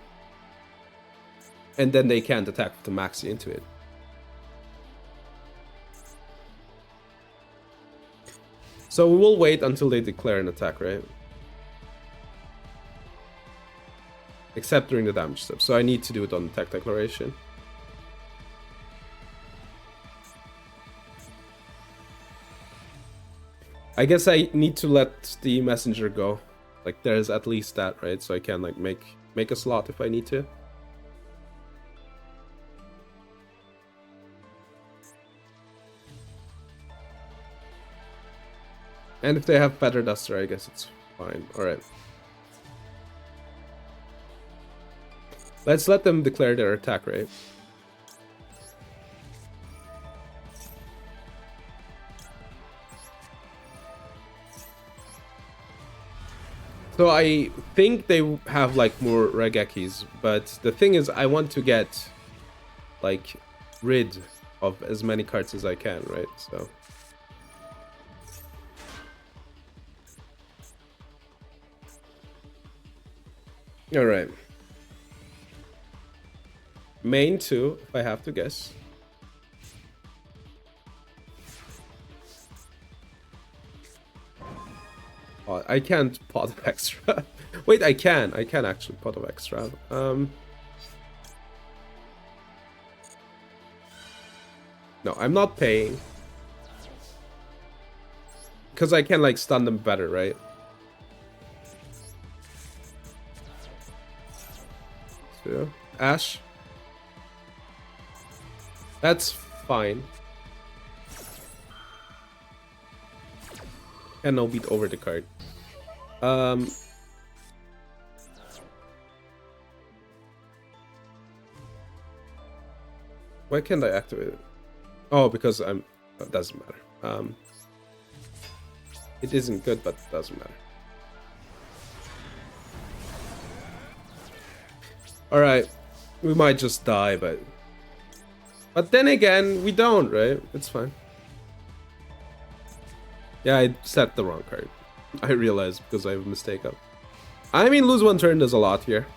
And then they can't attack with the Maxi into it. So we will wait until they declare an attack, right? Except during the damage step. So I need to do it on the attack declaration. I guess I need to let the messenger go. Like there's at least that, right? So I can like make a slot if I need to. And if they have Feather Duster, I guess it's fine. Alright. Let's let them declare their attack, right? So I think they have like more Raigekis, but the thing is I want to get like rid of as many cards as I can, right? So alright. Main 2, if I have to guess. Oh, I can't pot of extra. Wait, I can. I can actually pot of extra. No, I'm not paying. Because I can like stun them better, right? So, Ash. That's fine. And no beat over the card. Why can't I activate it? Oh, because I'm... That doesn't matter. It isn't good, but it doesn't matter. Alright. We might just die, but... But then again, we don't, right? It's fine. Yeah, I set the wrong card. I realized because I have a mistake up. I mean, lose one turn does a lot here.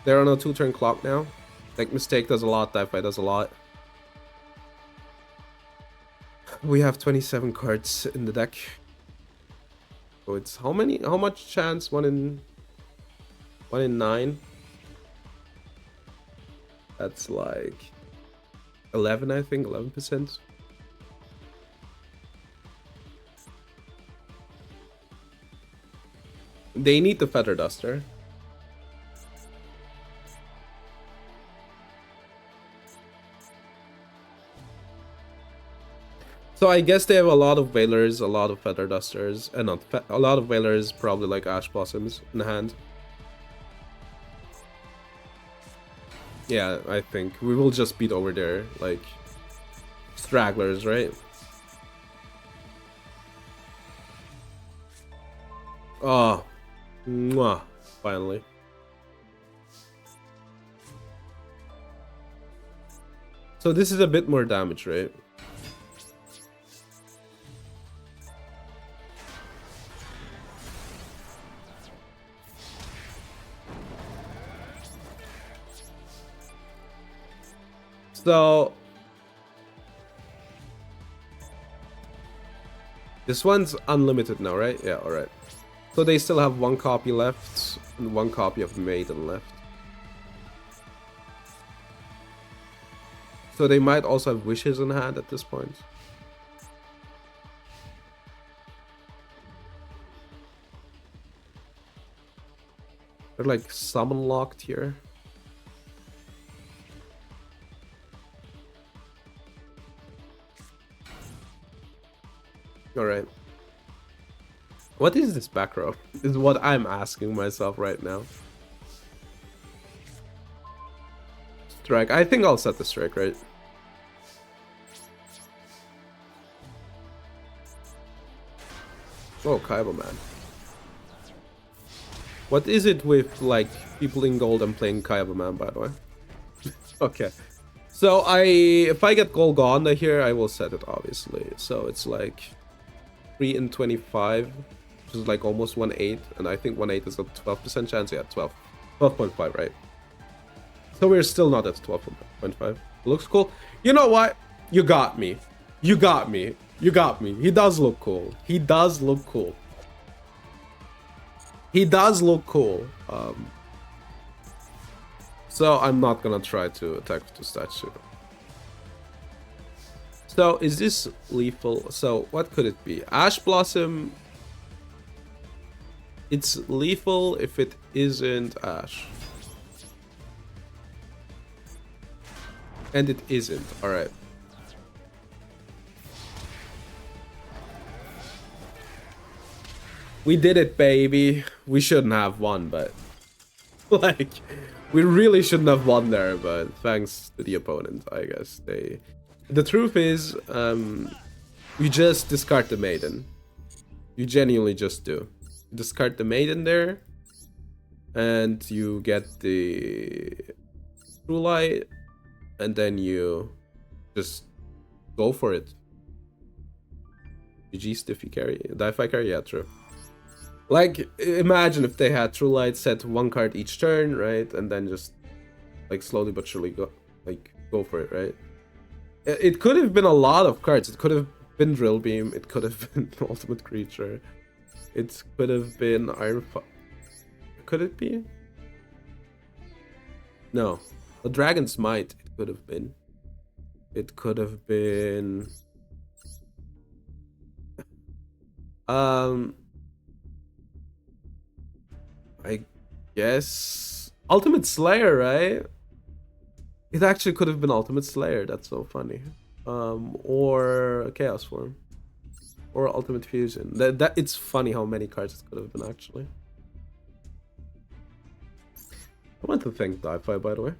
They're on a 2-turn clock now. Like, mistake does a lot, that fight does a lot. We have 27 cards in the deck. So it's how many? How much chance? 1 in 9. That's like 11, I think, 11%. They need the Feather Duster. So I guess they have a lot of Veilers, a lot of Feather Dusters, and not a lot of Veilers, probably like Ash Blossoms in hand. Yeah, I think we will just beat over there, like stragglers, right? Oh, mwah. Finally. So this is a bit more damage, right? So this one's unlimited now, right? Yeah, alright. So they still have one copy left and one copy of Maiden left. So they might also have wishes in hand at this point. They're like summon locked here. Alright. What is this back row? Is what I'm asking myself right now. Strike. I think I'll set the strike, right? Oh, Kaiba man. What is it with like people in gold and playing Kaiba man, by the way? Okay. So if I get Golgonda here, I will set it obviously. So it's like 3 in 25, which is like almost 1/8, and I think 1/8 is a 12% chance. Yeah, 12.5, right? So we're still not at 12.5. Looks cool. You know what? You got me. You got me. You got me. He does look cool. He does look cool. He does look cool. So I'm not gonna try to attack with the statue. So is this lethal? So what could it be? Ash Blossom. It's lethal if it isn't Ash. And it isn't. Alright. We did it, baby. We shouldn't have won, but like we really shouldn't have won there, but thanks to the opponent, I guess. The truth is, you just discard the maiden. You genuinely just do. You discard the maiden there, and you get the True Light, and then you just go for it. GG Stiffy carry. Die-Fi carry? Yeah, true. Like, imagine if they had True Light set one card each turn, right? And then just, like, slowly but surely go for it, right? It could have been a lot of cards. It could have been Drill Beam. It could have been Ultimate Creature. It could have been Iron Could it be? No. A Dragon's Might, it could have been. It could have been... I guess Ultimate Slayer, right? It actually could have been Ultimate Slayer. That's so funny. Or Chaos Form, or Ultimate Fusion. That it's funny how many cards it could have been actually. I want to thank Die-Fi, by the way.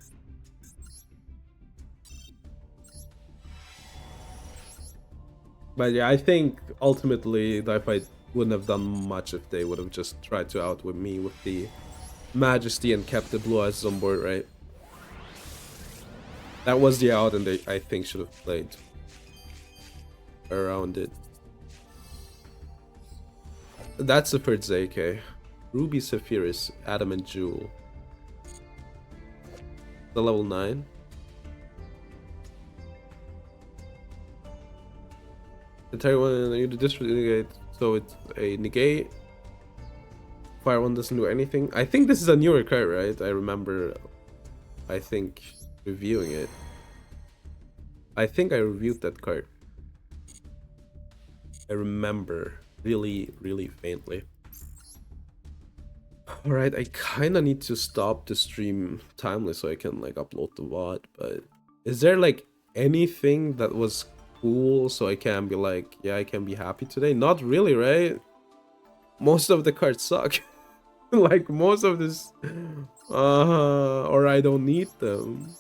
But yeah, I think ultimately Die-Fi wouldn't have done much if they would have just tried to outwit me with the Majesty and kept the Blue Eyes on board, right? That was the out, and they, I think, should have played around it. That's the third ZK. Ruby, Sephiris, Adamant Jewel. The level 9. The target one, you negate, so it's a negate. Fire one doesn't do anything. I think this is a newer card, right? I remember, I think, reviewing it. I think I reviewed that card. I remember really, really faintly. Alright, I kinda need to stop the stream timely so I can like upload the VOD, but is there like anything that was cool so I can be like, yeah, I can be happy today? Not really, right? Most of the cards suck. Like most of this, or I don't need them.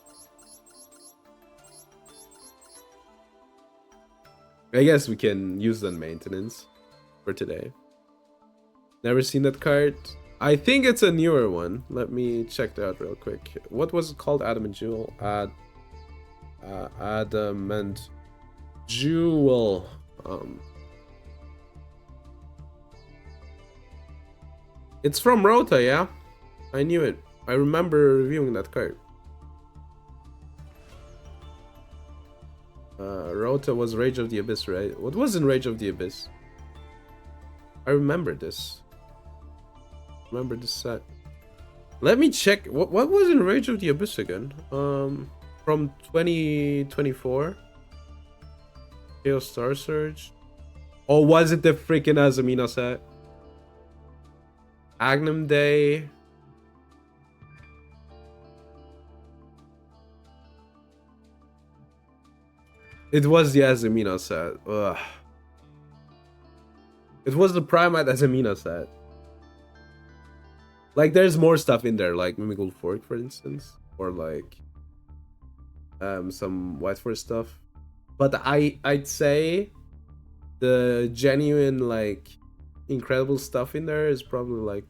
I guess we can use the maintenance for today. Never seen that card. I think it's a newer one. Let me check that out real quick. What was it called? Adam and Jewel. Adam and Jewel. It's from Rota, yeah? I knew it. I remember reviewing that card. Rota was Rage of the Abyss, right? What was in Rage of the Abyss? I remember this. Remember this set. Let me check. What was in Rage of the Abyss again? From 2024? Chaos Star Surge? Or was it the freaking Azamina set? Agnum Day? It was the Azamina set. Ugh. It was the Primate Azamina set. Like, there's more stuff in there, like Mimical Fork, for instance. Or like some White Force stuff. But I'd say the genuine, like, incredible stuff in there is probably like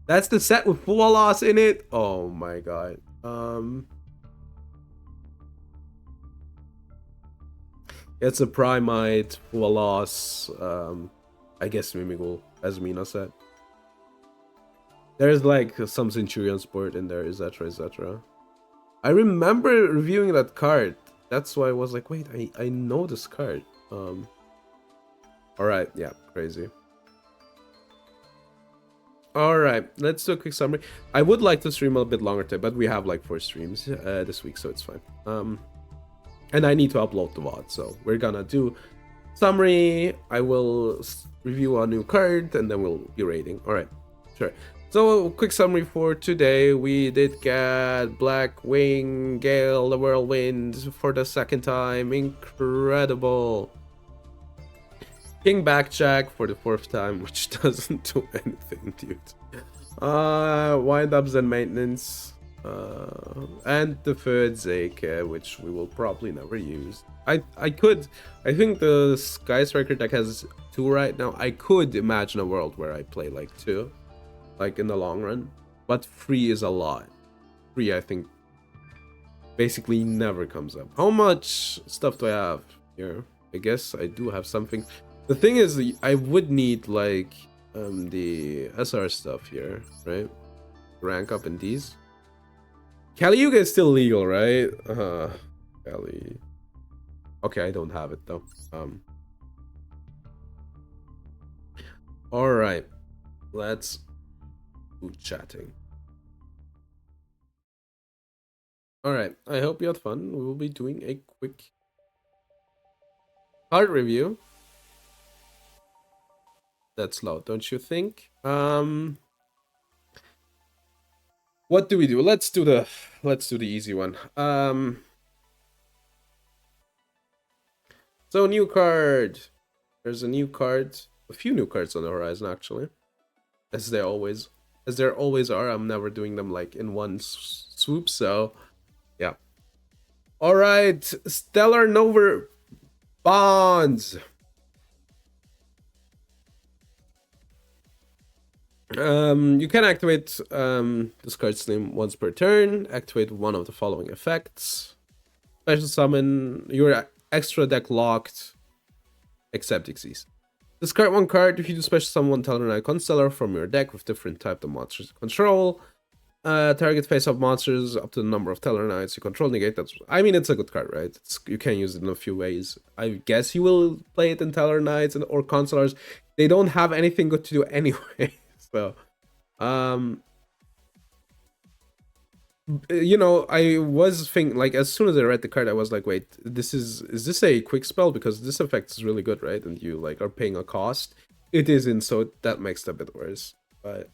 that's the set with full loss in it. Oh my god. It's a Primite, full loss, I guess Mimical as Mina said. There's like some Centurion sport in there, etc, etc. I remember reviewing that card. That's why I was like, wait, I know this card. Alright, yeah, crazy. Alright, let's do a quick summary. I would like to stream a bit longer today, but we have like 4 streams this week, so it's fine. And I need to upload the VOD, so we're gonna do summary. I will review a new card, and then we'll be rating. Alright, sure. So, quick summary for today. We did get Black Wing, Gale, the Whirlwind for the 2nd time. Incredible. King Backjack for the 4th time, which doesn't do anything, dude. Wind-ups and maintenance. And the 3rd Zeke, which we will probably never use. I think the Sky Striker deck has 2 right now. I could imagine a world where I play like 2. Like in the long run. But 3 is a lot. 3, I think, basically never comes up. How much stuff do I have here? I guess I do have something. The thing is, I would need like the SR stuff here, right? Rank up in these. Caliuga is still legal, right? Cali. Okay, I don't have it though. All right, let's do chatting. All right, I hope you had fun. We will be doing a quick card review. That's loud, don't you think? What do we do? Let's do the easy one. So new card. There's a new card. A few new cards on the horizon, actually. As there always are. I'm never doing them like in one swoop, so yeah. All right, Stellar Nova Bonds. You can activate this card's name once per turn. Activate one of the following effects. Special summon your extra deck locked, except Xyz. Discard 1 card if you do special summon 1 Talonite Constellar from your deck with different type of monsters you control. Target face-up monsters up to the number of Talonites you control. Negate. That's. I mean, it's a good card, right? You can use it in a few ways. I guess you will play it in Talonites or Constellars. They don't have anything good to do anyway. So, you know, I was thinking, like, as soon as I read the card, I was like, wait, is this a quick spell? Because this effect is really good, right? And you, like, are paying a cost. It isn't, so that makes it a bit worse. But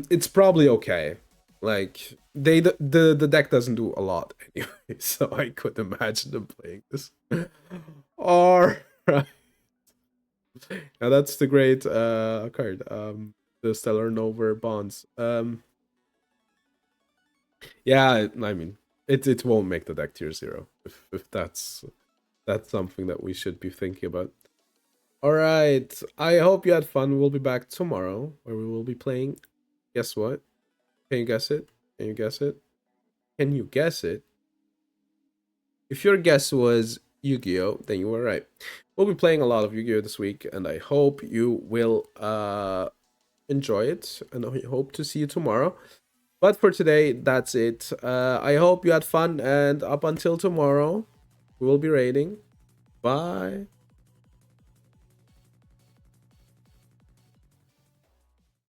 it's probably okay. Like, the deck doesn't do a lot anyway, so I could imagine them playing this. Alright. Now that's the great card. The Stellar Nova Bonds. Yeah, I mean, it won't make the deck tier 0 if that's something that we should be thinking about. All right. I hope you had fun. We'll be back tomorrow where we will be playing. Guess what? Can you guess it? Can you guess it? Can you guess it? If your guess was Yu-Gi-Oh, then you were right. We'll be playing a lot of Yu-Gi-Oh this week, and I hope you will enjoy it, and I hope to see you tomorrow. But for today, that's it. I hope you had fun, and up until tomorrow, we will be raiding. Bye.